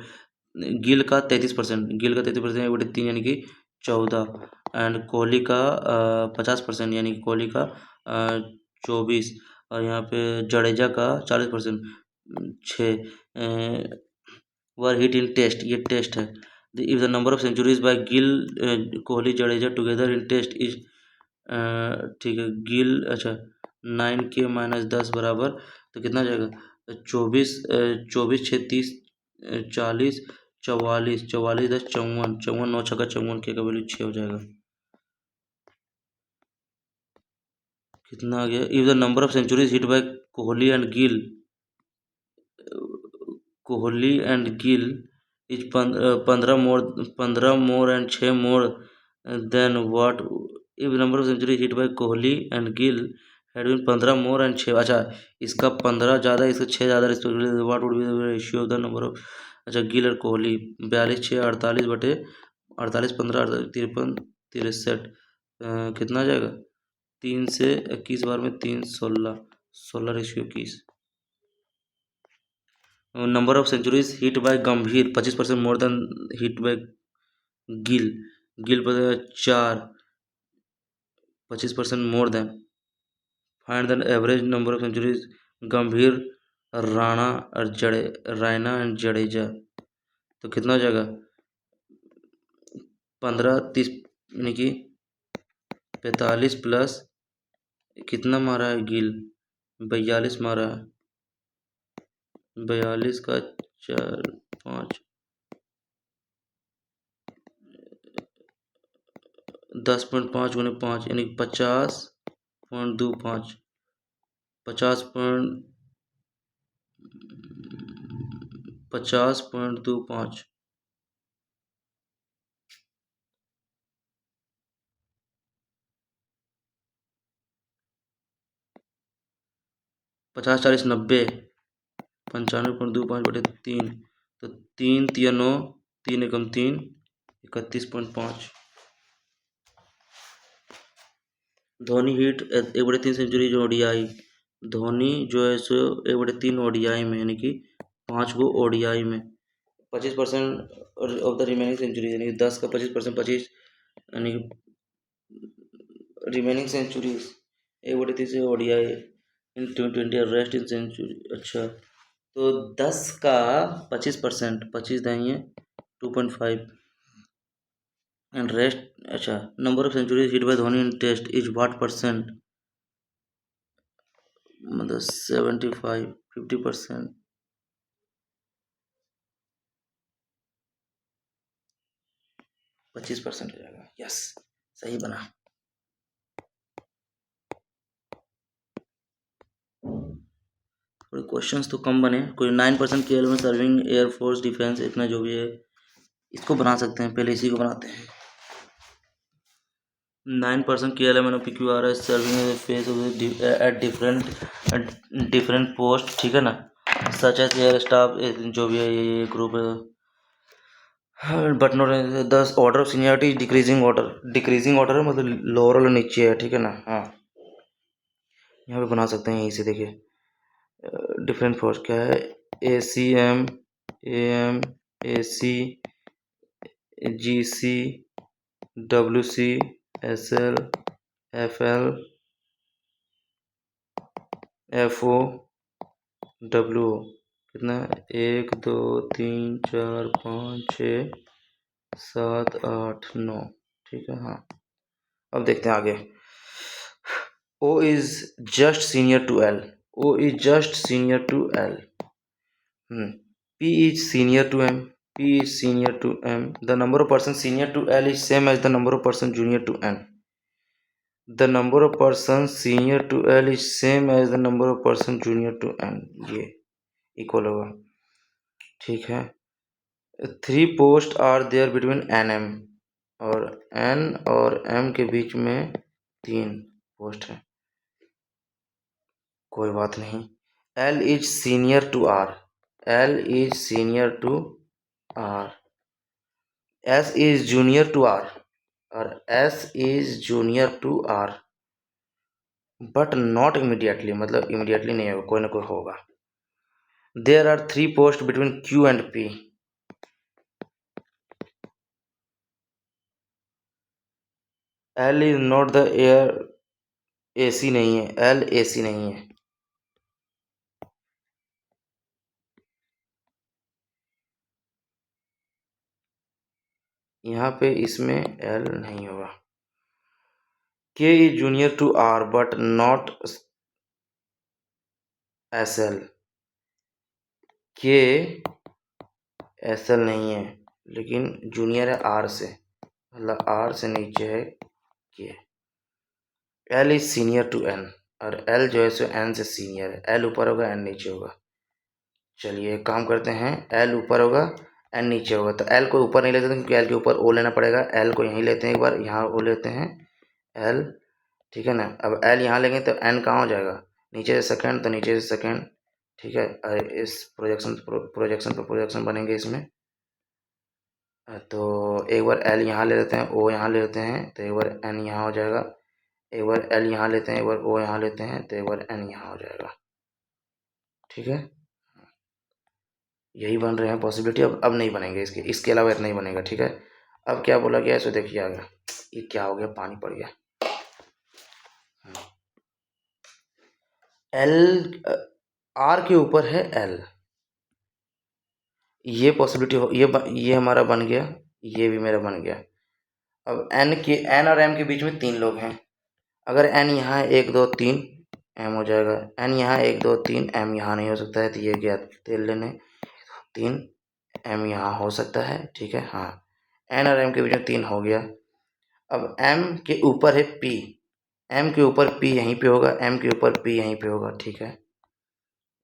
गिल का 33%, गिल का 33% बटे 3 यानी कि 14, एंड कोहली का 50% यानी कि कोहली का 24, और यहाँ पे जडेजा का 40%, 6 वर हिट इन टेस्ट, ये टेस्ट है। If the number of centuries by Gill Kohli Jadeja together in test is, ठीक है, गिल, अच्छा 9K - 10 बराबर, तो कितना आ जाएगा, 24, 24 6 30, 40, 44, 44 10 54, 54 9 छक्का 54, के का वैल्यू 6 हो जाएगा। कितना आ गया, if the number of centuries hit by Kohli and Gill, Kohli and Gill is 15 more and 6 more than what, if number of century hit by Kohli and Gill had been 15 more and 6, अच्छा इसका 15 ज़्यादा इसका 6 ज़्यादा respectively, what would be the ratio of the number of, अच्छा गिल और कोहली 42 6 48 बटे 48 15 53 63, कितना आ जाएगा, 3 से 21 बार में 3 16, 16:21। Number of centuries hit by Gambhir 25% more than hit by Gill, Gill पर 4, 25% more than, find the average number of centuries Gambhir, Rana और रायना एंड जडेजा, तो कितना हो जाएगा, 15 30 यानी कि 45 प्लस कितना मारा है गिल, 42 मारा है, 42 का 4 5, 10.5 × 5 यानी 50.25, 50.25, 50 40 90, 95.25/3, तो 3 तिया 9, 3 एकम 3, 31.5। धोनी हिट 1/3 सेंचुरी जो ओडीआई, धोनी जो है सो 1/3 ओडीआई में, यानी कि 5 गो ओडीआई में, 25% ऑफ द रिमेनिंग सेंचुरी, यानी कि 10 का 25%, 25 यानी कि रिमेनिंग सेंचुरीज 1/3 से ODI in T20 rest in century. अच्छा, तो 10 का 25%, 25 दाइए 2.5 एंड रेस्ट। अच्छा, number of centuries hit by Dhoni in test is what percent, मतलब 75, 50%, 25% हो जाएगा। यस, सही बना। थोड़े क्वेश्चंस तो कम बने। कोई 9% केएल में सर्विंग एयरफोर्स डिफेंस, इतना जो भी है इसको बना सकते हैं। पहले इसी को बनाते हैं। 9% KLM and PQR is serving as a face of at different post, ठीक है ना, सच एज एयर स्टाफ, जो भी है ये ग्रुप है। But not 10 order of seniority decreasing order, decreasing order है मतलब लोअर वाला नीचे है, ठीक है ना। हाँ, यहाँ पे बना सकते हैं यहीं से। देखिए डिफरेंट फोर्स क्या है, ACM, AM, AC, GC, WC, SL, FL, FO, WO। कितना है, 1 2 3 4 5 6 7 8 9, ठीक है। हाँ, अब देखते हैं आगे। O is just senior to L, O is just senior to L, P is senior to M, P is senior to M, the number of persons senior to L is same as the number of persons junior to N, the number of persons senior to L is same as the number of persons junior to N, ये इक्वल होगा, ठीक है। 3 post are there between N M, और एन और एम के बीच में 3 पोस्ट है, कोई बात नहीं। L is senior to R, L is senior to R, S is junior to R, और S is junior to R, but not immediately, मतलब इमीडिएटली नहीं होगा, कोई ना कोई होगा। There are 3 post between Q and P, L is not the air, AC नहीं है, एल AC नहीं है। यहाँ पे इसमें L नहीं होगा। K is junior to R but not SL, K SL नहीं है लेकिन जूनियर है R से, मतलब R से नीचे है K। L is senior to N, और L जो है सो N से सीनियर है। L ऊपर होगा, N नीचे होगा। चलिए एक काम करते हैं, L ऊपर होगा, N नीचे होगा, तो L को ऊपर नहीं लेते क्योंकि L के ऊपर O लेना पड़ेगा। L को यहीं लेते हैं, एक बार यहाँ O लेते हैं L, ठीक है ना। अब L यहाँ लेंगे तो N कहाँ हो जाएगा, नीचे से सेकंड, तो नीचे से सेकंड, ठीक है। इस प्रोजेक्शन बनेंगे इसमें। तो एक बार L यहाँ ले लेते हैं, O यहाँ ले लेते हैं, तो एक बार N यहाँ हो जाएगा। एक बार L यहाँ लेते हैं, एक बार O यहाँ लेते हैं, तो एक बार N यहाँ हो जाएगा, ठीक है। यही बन रहे हैं पॉसिबिलिटी। अब नहीं बनेंगे, इसके अलावा इतना ही बनेगा, ठीक है। अब क्या बोला गया है सो देखिए आगे। ये क्या हो गया, पानी पड़ गया। L R के ऊपर है L, ये पॉसिबिलिटी हो, ये हमारा बन गया, ये भी मेरा बन गया। अब N और M के बीच में 3 लोग हैं। अगर N यहाँ है 1 2 3 M हो जाएगा, N यहाँ 1 2 3 M यहाँ नहीं हो सकता है, तो ये गया तेल लेने, 3 M यहाँ हो सकता है, ठीक है। हाँ, N और M के बीच में 3 हो गया। अब M के ऊपर है P, M के ऊपर P यहीं पे होगा, M के ऊपर P यहीं पे होगा, ठीक है।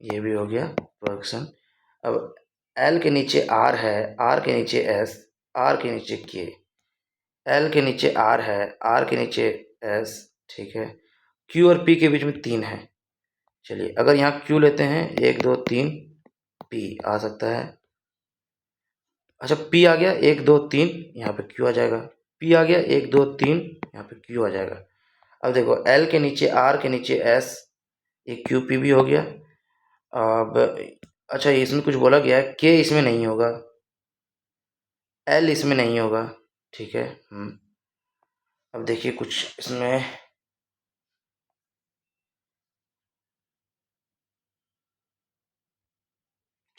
ये भी हो गया प्रोडक्शन। अब L के नीचे R है, R के नीचे S, R के नीचे K, L के नीचे R है, R के नीचे S, ठीक है। Q और P के बीच में 3 है। चलिए अगर यहाँ Q लेते हैं 1 2 3 P आ सकता है। अच्छा, P आ गया 1 2 3, यहाँ पे Q आ जाएगा। P आ गया 1 2 3, यहाँ पे Q आ जाएगा। अब देखो L के नीचे R के नीचे S, एक QP भी हो गया। अब अच्छा, इसमें कुछ बोला गया है, K इसमें नहीं होगा, L इसमें नहीं होगा, ठीक है। अब देखिए कुछ इसमें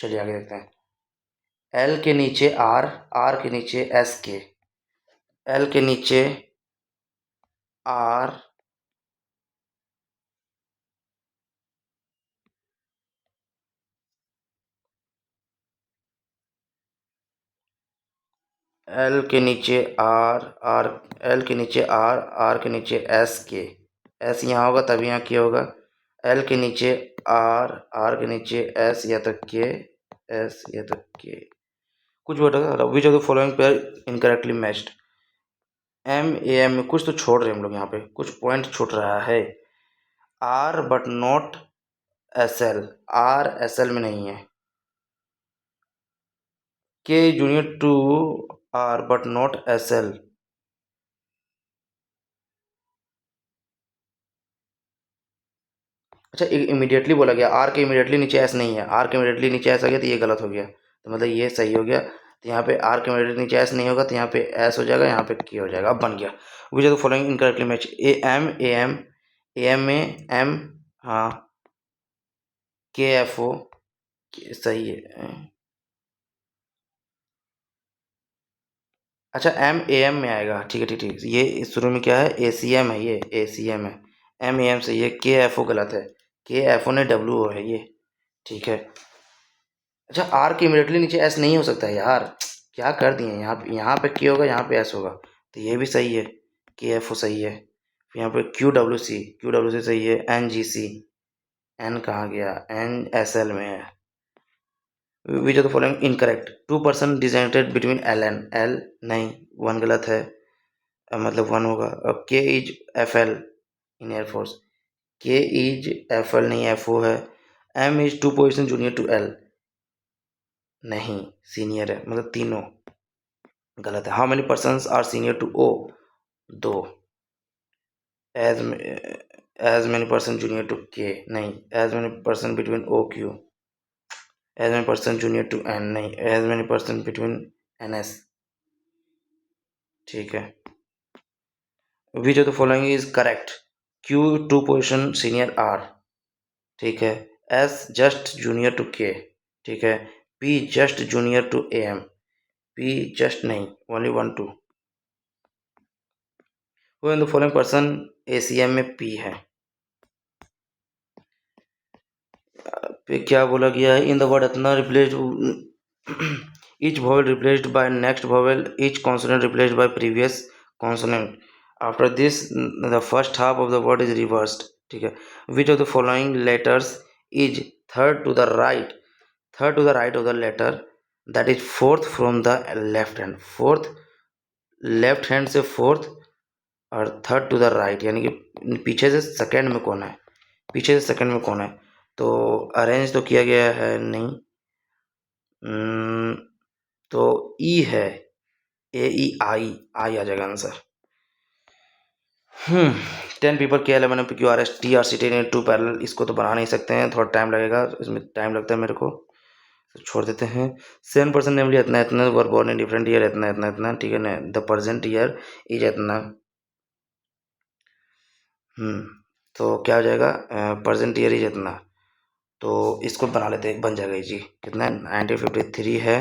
चलिए आगे देखते हैं। एल के नीचे आर, आर के नीचे एस के, एल के नीचे आर, एल के नीचे आर, आर, एल के नीचे आर, आर के नीचे एस के, एस यहाँ होगा तभी यहाँ के होगा। एल के नीचे आर, आर के नीचे एस या तो के, एस या तो के, कुछ वर्ड होगा। Which of the following pair incorrectly matched. M A M में कुछ तो छोड़ रहे हैं हम लोग, यहाँ पे कुछ पॉइंट छूट रहा है। R but not S L, R S L में नहीं है। K junior to R but not S L, अच्छा इमीडिएटली बोला गया, आर के इमीडिएटली नीचे एस नहीं है, आर के इमीडिएटली नीचे एस आ गया तो ये गलत हो गया, तो मतलब ये सही हो गया। तो यहाँ पे आर के इमीडिएटली नीचे एस नहीं होगा तो यहाँ पे एस हो जाएगा, यहाँ पे के हो जाएगा। अब बन गया। Which are the following incorrectly match. A M, A M, A M में एम, हाँ, के एफ ओ, सही है। अच्छा एम ए एम में आएगा, ठीक है ठीक ठीक। ये शुरू में क्या है, ए सी एम है, ये ए सी एम है, एम ए एम से ये के एफ ओ गलत है, के एफ ओ ने डब्ल्यू ओ है ये, ठीक है। अच्छा आर के इमीडिएटली नीचे एस नहीं हो सकता है यार, क्या कर दिए यहाँ पे के होगा, यहाँ पे एस होगा, तो ये भी सही है, के एफ ओ सही है। फिर यहाँ पे क्यू डब्ल्यू सी सही है, एन जी सी, एन कहाँ गया, एन एस एल में है। Which of the following incorrect. 2% डिजेंटेड बिटवीन एल एन, एल नहीं, वन गलत है, मतलब वन होगा। अब K is F L in air force, K is F L नहीं, एफ ओ है। M is 2 position junior to L, नहीं सीनियर है, मतलब तीनों गलत है। How many persons are senior to O, दो। As as many person junior to K, नहीं। As many person between O Q, as many person junior to N, नहीं। As many person between N S, ठीक है। Which of the following is correct. Q 2 position senior R, ठीक है। S just junior to K, ठीक है। P just junior to A M, P just नहीं, ओनली 1 2। वो in the following person A C M में पी है। पे क्या बोला गया है, इन द वर्ड इतना replaced each vowel replaced by next vowel, each consonant replaced by previous consonant. After this the first half of the word is reversed, ठीक है। which of the following letters is third to the right, third to the right of the letter, that is fourth from the left hand, fourth left hand से फोर्थ और थर्ड टू द राइट, यानी कि पीछे से सेकंड में कौन है, पीछे से सेकंड में कौन है। तो अरेंज तो किया गया है नहीं, तो ई है, ए ई आई, आई आ जाएगा answer. 10 people K L M N P Q R S T are seated in 2 parallel, इसको तो बना नहीं सकते हैं, थोड़ा टाइम लगेगा, इसमें टाइम लगता है मेरे को, तो छोड़ देते हैं। 7% नेमली इतना इतना, were born in different year इतना इतना इतना, ठीक है ना। द प्रेजेंट ईयर इज इतना, तो क्या हो जाएगा, प्रेजेंट ईयर इज इतना, तो इसको बना लेते हैं, बन जाएगा जी। कितना है, 1953 है,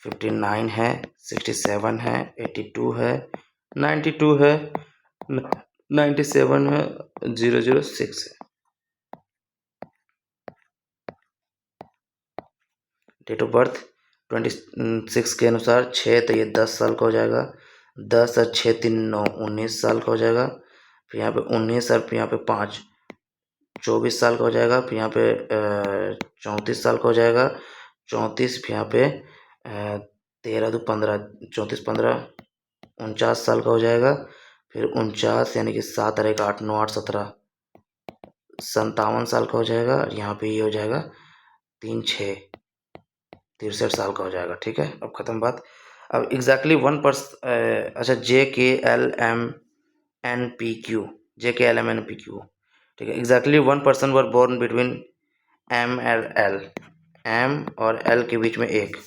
59 है, 67 है, 82 है, 92 है, 97 है, 006 है। डेट ऑफ बर्थ 26 के अनुसार 6, तो ये 10 साल का हो जाएगा, 10 और 6 3 9, 19 साल का हो जाएगा। फिर यहाँ पे 19 और फिर यहाँ पे 5, 24 साल का हो जाएगा। फिर यहाँ पे 34 साल का हो जाएगा, 34, फिर यहाँ पे 13 2 15, 34 15 49 साल का हो जाएगा। फिर 49 यानी कि 7 और 1 8 9 8 17, 57 साल का हो जाएगा। और यहाँ पे ये हो जाएगा 3 6 63 साल का हो जाएगा, ठीक है। अब ख़त्म बात। अब एग्जैक्टली 1%, अच्छा J K L M N P Q, J K L M N P Q, ठीक है। Exactly 1% were born between M L L, M और एल के बीच में एक।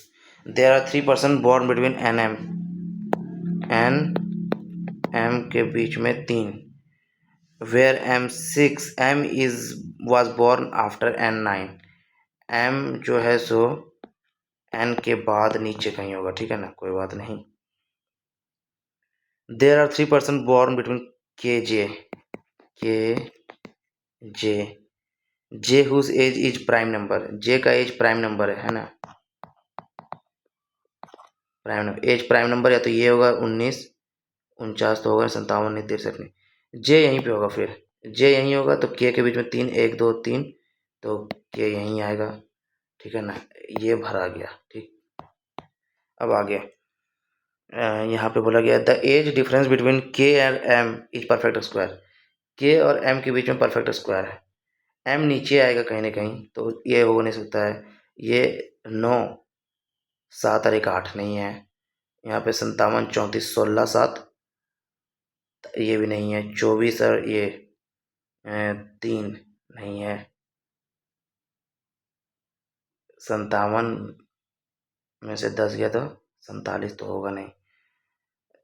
There are 3% born between N M, N M के बीच में 3। Where M 6, M is was born after N 9, M जो है सो एन के बाद नीचे कहीं होगा, ठीक है ना, कोई बात नहीं। There are 3 person born between K J J whose age is prime number, J का एज प्राइम नंबर है ना, prime number age prime number या तो ये होगा 19, 49 तो होगा, 57 नहीं, 63 नहीं, जे यहीं पे होगा, फिर जे यहीं होगा तो के बीच में 3, 1 2 3, तो के यहीं आएगा, ठीक है ना, ये भरा गया, ठीक। अब आगे यहाँ पे बोला गया the age difference between K and M is perfect square, K और एम के बीच में परफेक्ट स्क्वायर है, एम नीचे आएगा कहीं ना कहीं, तो ये हो नहीं सकता है, ये 9 7 और 1 8 नहीं है, यहाँ पे 57 34 16 7, ये भी नहीं है, 24 और ये 3 नहीं है, 57 में से 10 गया तो 47 तो होगा नहीं।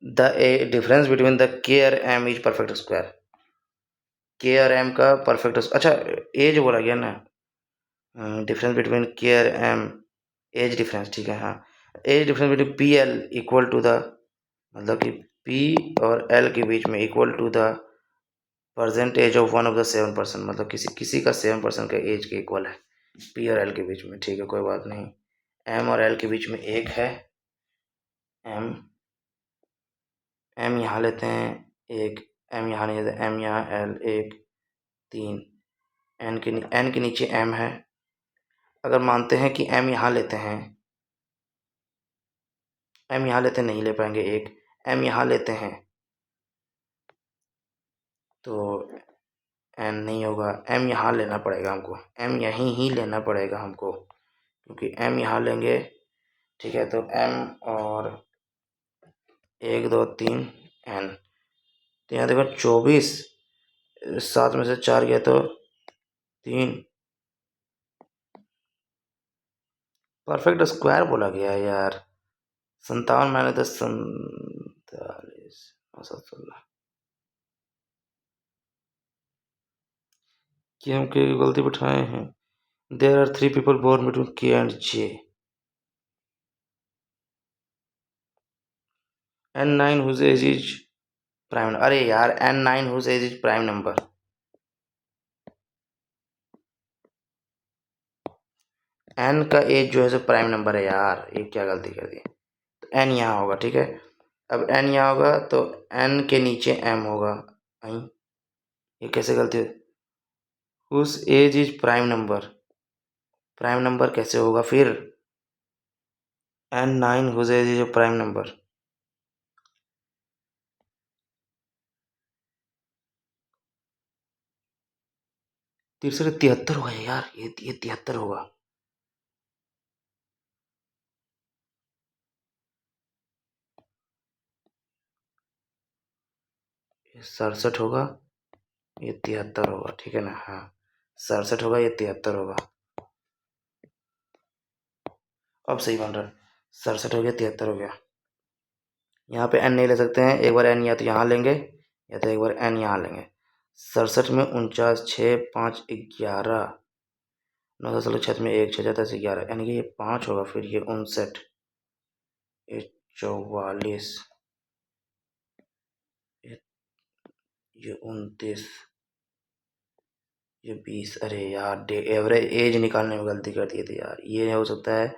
द डिफरेंस बिटवीन द के और M is perfect square, K और एम का परफेक्ट, अच्छा एज बोला गया ना, डिफरेंस बिटवीन के और एम, एज डिफरेंस, ठीक है, हाँ, age difference between P L equal to the, मतलब कि पी और एल के बीच में equal to the percentage of one of the 7%, मतलब किसी किसी का 7% का एज के इक्वल है, पी और एल के बीच में, ठीक है, कोई बात नहीं। एम और एल के बीच में 1 है, एम एम यहाँ लेते हैं 1, एम यहाँ नहीं लेते, एम यहाँ, एल 1 3, एन के नीचे एम है, अगर मानते हैं कि एम यहाँ लेते हैं, एम यहाँ लेते नहीं ले पाएंगे, एक एम यहाँ लेते हैं तो एन नहीं होगा, एम यहाँ लेना पड़ेगा हमको, एम यहीं ही लेना पड़ेगा हमको, क्योंकि एम यहाँ लेंगे, ठीक है, तो एम और 1 2 3 एन, तो यहाँ देखो 24, 7 में से 4 गया तो 3, परफेक्ट स्क्वायर बोला गया है यार, 57 मैंने 10 47 916, कि हम के की गलती बिठाए हैं। There are 3 people born between K and J, N9 whose age is prime, अरे यार N9 whose age is prime number, N का एज जो है सो प्राइम नंबर है यार, ये क्या गलती कर दी, तो N यहाँ होगा, ठीक है, अब N यहाँ होगा तो N के नीचे M होगा, नहीं, ये कैसे गलती है, whose age is prime number, prime number कैसे होगा फिर, N9 whose age is prime number, तीसरे 73 होगा यार, ये 73 होगा, ये 67 होगा, ये 73 होगा, ठीक है ना, हाँ 67 होगा, ये 73 होगा, अब सही बन रहा है, 67 हो गया, 73 हो गया, यहाँ पे n नहीं ले सकते हैं, एक बार n या तो यहाँ लेंगे या तो एक बार n यहाँ लेंगे, 67 में 49 6 5 11 9 10 6 में 1 6 7 11, यानी कि ये 5 होगा, फिर ये 59, ये 44, ये 29, ये 20, अरे यार एवरेज एज निकालने में गलती कर दी थी यार, ये हो सकता है,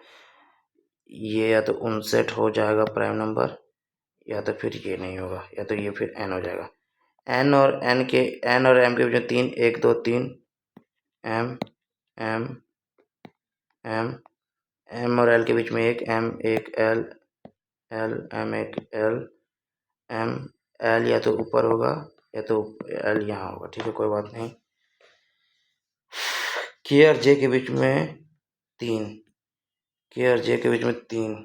ये या तो 59 हो जाएगा प्राइम नंबर, या तो फिर ये नहीं होगा, या तो ये फिर n हो जाएगा, एन और एम के बीच में 3 1 2 3, एम एम एम एम और एल के बीच में 1 M 1 L L M 1 L M, L या तो ऊपर होगा या तो एल यहाँ होगा, ठीक है, कोई बात नहीं। के और जे के बीच में 3, के और जे के बीच में 3,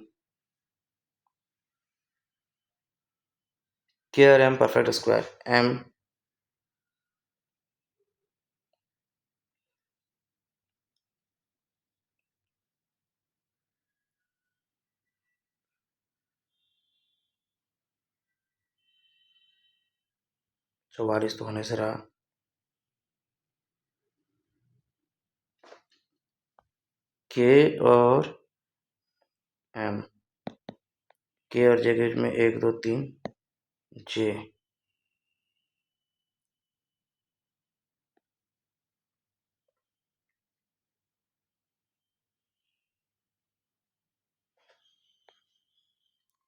के और एम परफेक्ट स्क्वायर, एम 44 तो होने से रहा, के और एम, के और जे के बीच में 1 2 3 जे।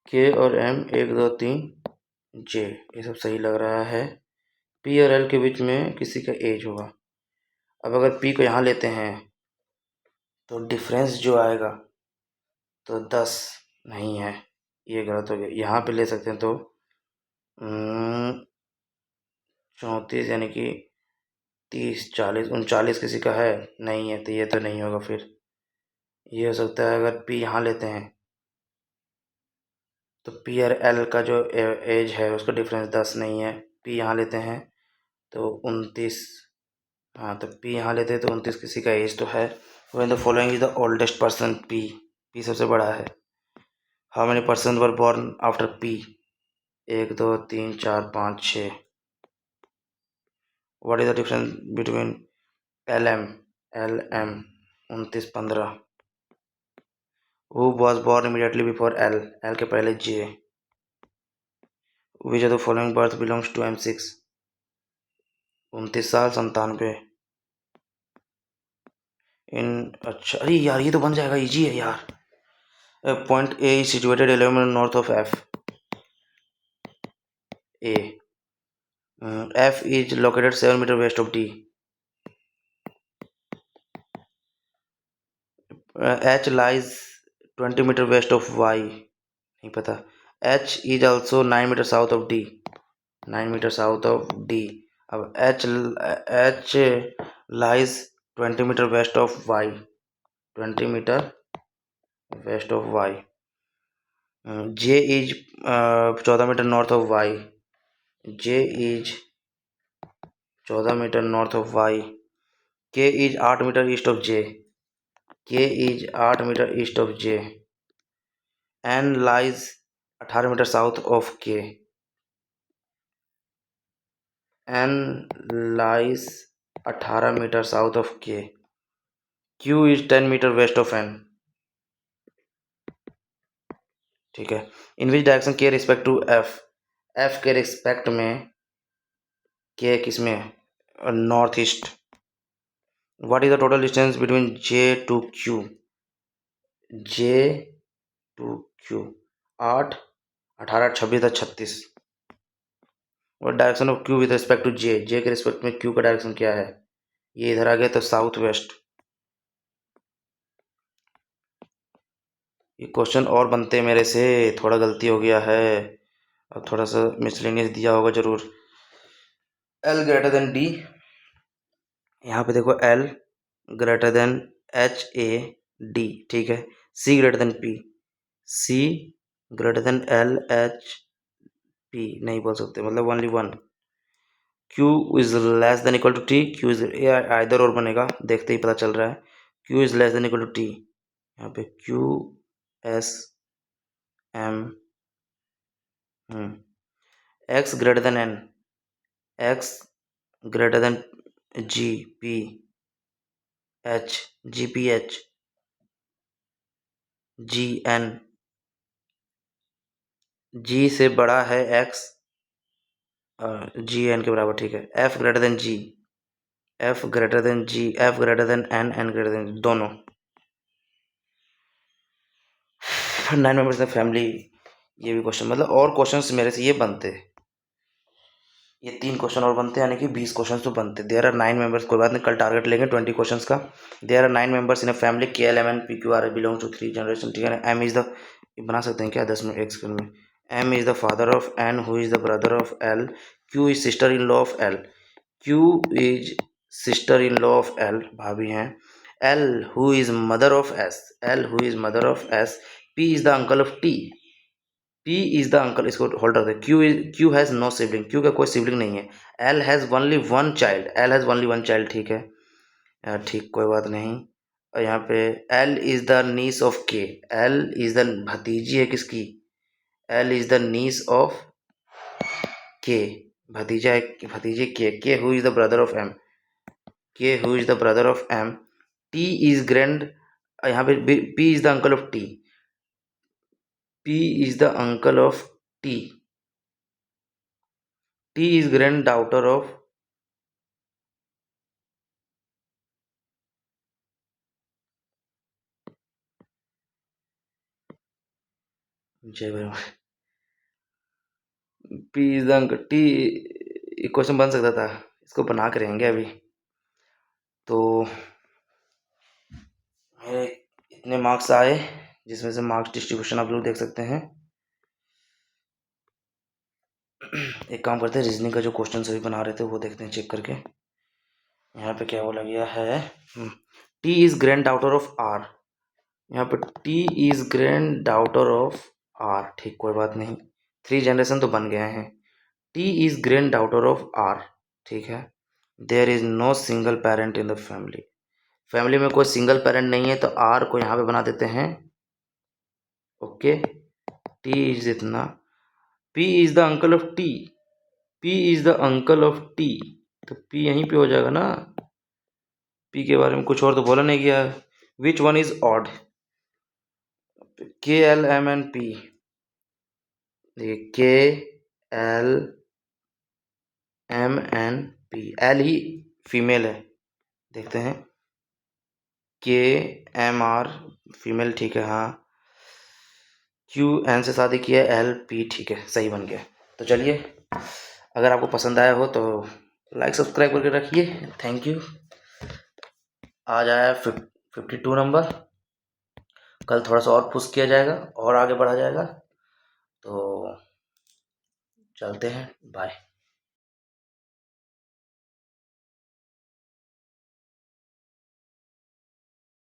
के और एम 1 2 3 जे, ये सब सही लग रहा है। पी और एल के बीच में किसी का एज होगा। अब अगर पी को यहाँ लेते हैं तो डिफरेंस जो आएगा तो 10 नहीं है, ये गलत हो गया। यहाँ पे ले सकते हैं तो 34 यानी कि 30 40 39 किसी का है, नहीं है, तो ये तो नहीं होगा। फिर ये हो सकता है अगर पी यहाँ लेते हैं तो पी और एल का जो एज है उसका डिफरेंस 10 नहीं है। पी यहाँ लेते हैं तो 29, हाँ तो पी यहाँ लेते हैं तो 29 किसी का एज तो है। When the following is the oldest person, P सबसे बड़ा है। How many person were born after P, 1 2 3 4 5 6। What is the difference between L M, 29 15। Who was born immediately before L, L के पहले J. Which of the following birth belongs to M6, 29 साल 97। इन, अच्छा अरे यार ये तो बन जाएगा, इजी है यार। Point A is situated 11 north of F, A. F is located 7 metre west of D. H lies 20 metre west of Y, नहीं पता। H is also 9 metre south of D, 9 metre south of D. अब H lies 20 metre west of Y, 20 metre west of Y. J is 14 metre north of Y, J is 14 metre north of Y. के is 8 metre east of J, K is 8 metre east of J. N lies 18 metre south of K, N lies 18 metre south of K. Q is 10 metre west of N, ठीक है। In which direction K respect to F, F के रिस्पेक्ट में के किस में, north east. What is the total distance between J to Q, J to Q 8 18 26 36। और direction of Q with respect to J, J के रिस्पेक्ट में क्यू का डायरेक्शन क्या है, ये इधर आ गया तो साउथ वेस्ट। ये क्वेश्चन और बनते मेरे से, थोड़ा गलती हो गया है, और थोड़ा सा मिसलेनियस दिया होगा जरूर। एल ग्रेटर देन डी, यहाँ पे देखो L greater than H A D, ठीक है। C greater than P, C greater than L H P नहीं बोल सकते, मतलब only one. Q is less than equal to T, Q is either और बनेगा, देखते ही पता चल रहा है। Q is less than equal to T, यहाँ पे Q S M. X greater than N, X greater than G P H, G P H, G N, जी से बड़ा है एक्स, जी एन के बराबर, ठीक है। F greater than G, F greater than G, F greater than N, N greater than, दोनों। 9 मेंबर्स इन फैमिली, ये भी क्वेश्चन, मतलब और क्वेश्चंस मेरे से ये बनते, ये 3 क्वेश्चन और बनते, यानी कि 20 क्वेश्चन तो बनते। देयर आर 9 मेंबर्स, कोई बात नहीं, कल टारगेट लेंगे 20 क्वेश्चंस का। There are 9 members in a family, K L M N P Q R belong to 3 generation, ठीक है ना। एम इज द, बना सकते हैं क्या 10 मिनट 1 सेकंड में। M is the father of N, who is the brother of L. Q is sister in law of L, Q is sister in law of L, भाभी हैं। L who is mother of S, L who is mother of S. P is the uncle of T, P is the uncle, इसको होल्ड रखते हैं। Q has no sibling, Q का कोई सिबलिंग नहीं है। L has only one child, L has only one child, ठीक है यार, ठीक कोई बात नहीं। और यहाँ पे L is the niece of K, L is the भतीजी है किसकी, L is the niece of K, भतीजा है, भतीजे K who is the brother of M, K who is the brother of M। T is grand, यहाँ पे P is the uncle of T, P is the uncle of T. T is granddaughter of जय Bhim. P is the uncle T। ये क्वेश्चन बन सकता था, इसको बना के रहेंगे अभी। तो मेरे इतने मार्क्स आए, जिसमें से मार्क्स डिस्ट्रीब्यूशन आप लोग देख सकते हैं। एक काम करते हैं, रीजनिंग का जो क्वेश्चन सभी बना रहे थे वो देखते हैं चेक करके। यहाँ पे क्या बोला गया है, T is grand daughter of R. यहाँ पे T is grand daughter of R, ठीक, कोई बात नहीं, 3 जनरेशन तो बन गए हैं। T is grand daughter of R, ठीक है। There is no single parent in the family. Family में कोई सिंगल पेरेंट नहीं है, तो आर को यहाँ पे बना देते हैं, ओके। टी इज इतना, P is the uncle of T, P is the uncle of T, तो पी यहीं पे हो जाएगा ना। पी के बारे में कुछ और तो बोला नहीं गया है। Which one is odd, K L M N P, देखिए K L M N P, L ही फीमेल है, देखते हैं, के एम आर फीमेल, ठीक है, हाँ। क्यू एन से शादी किया, एल पी, ठीक है, सही बन गया। तो चलिए, अगर आपको पसंद आया हो तो लाइक सब्सक्राइब करके रखिए, थैंक यू। आज आया 52 नंबर, कल थोड़ा सा और पुश किया जाएगा और आगे बढ़ा जाएगा। तो चलते हैं, बाय।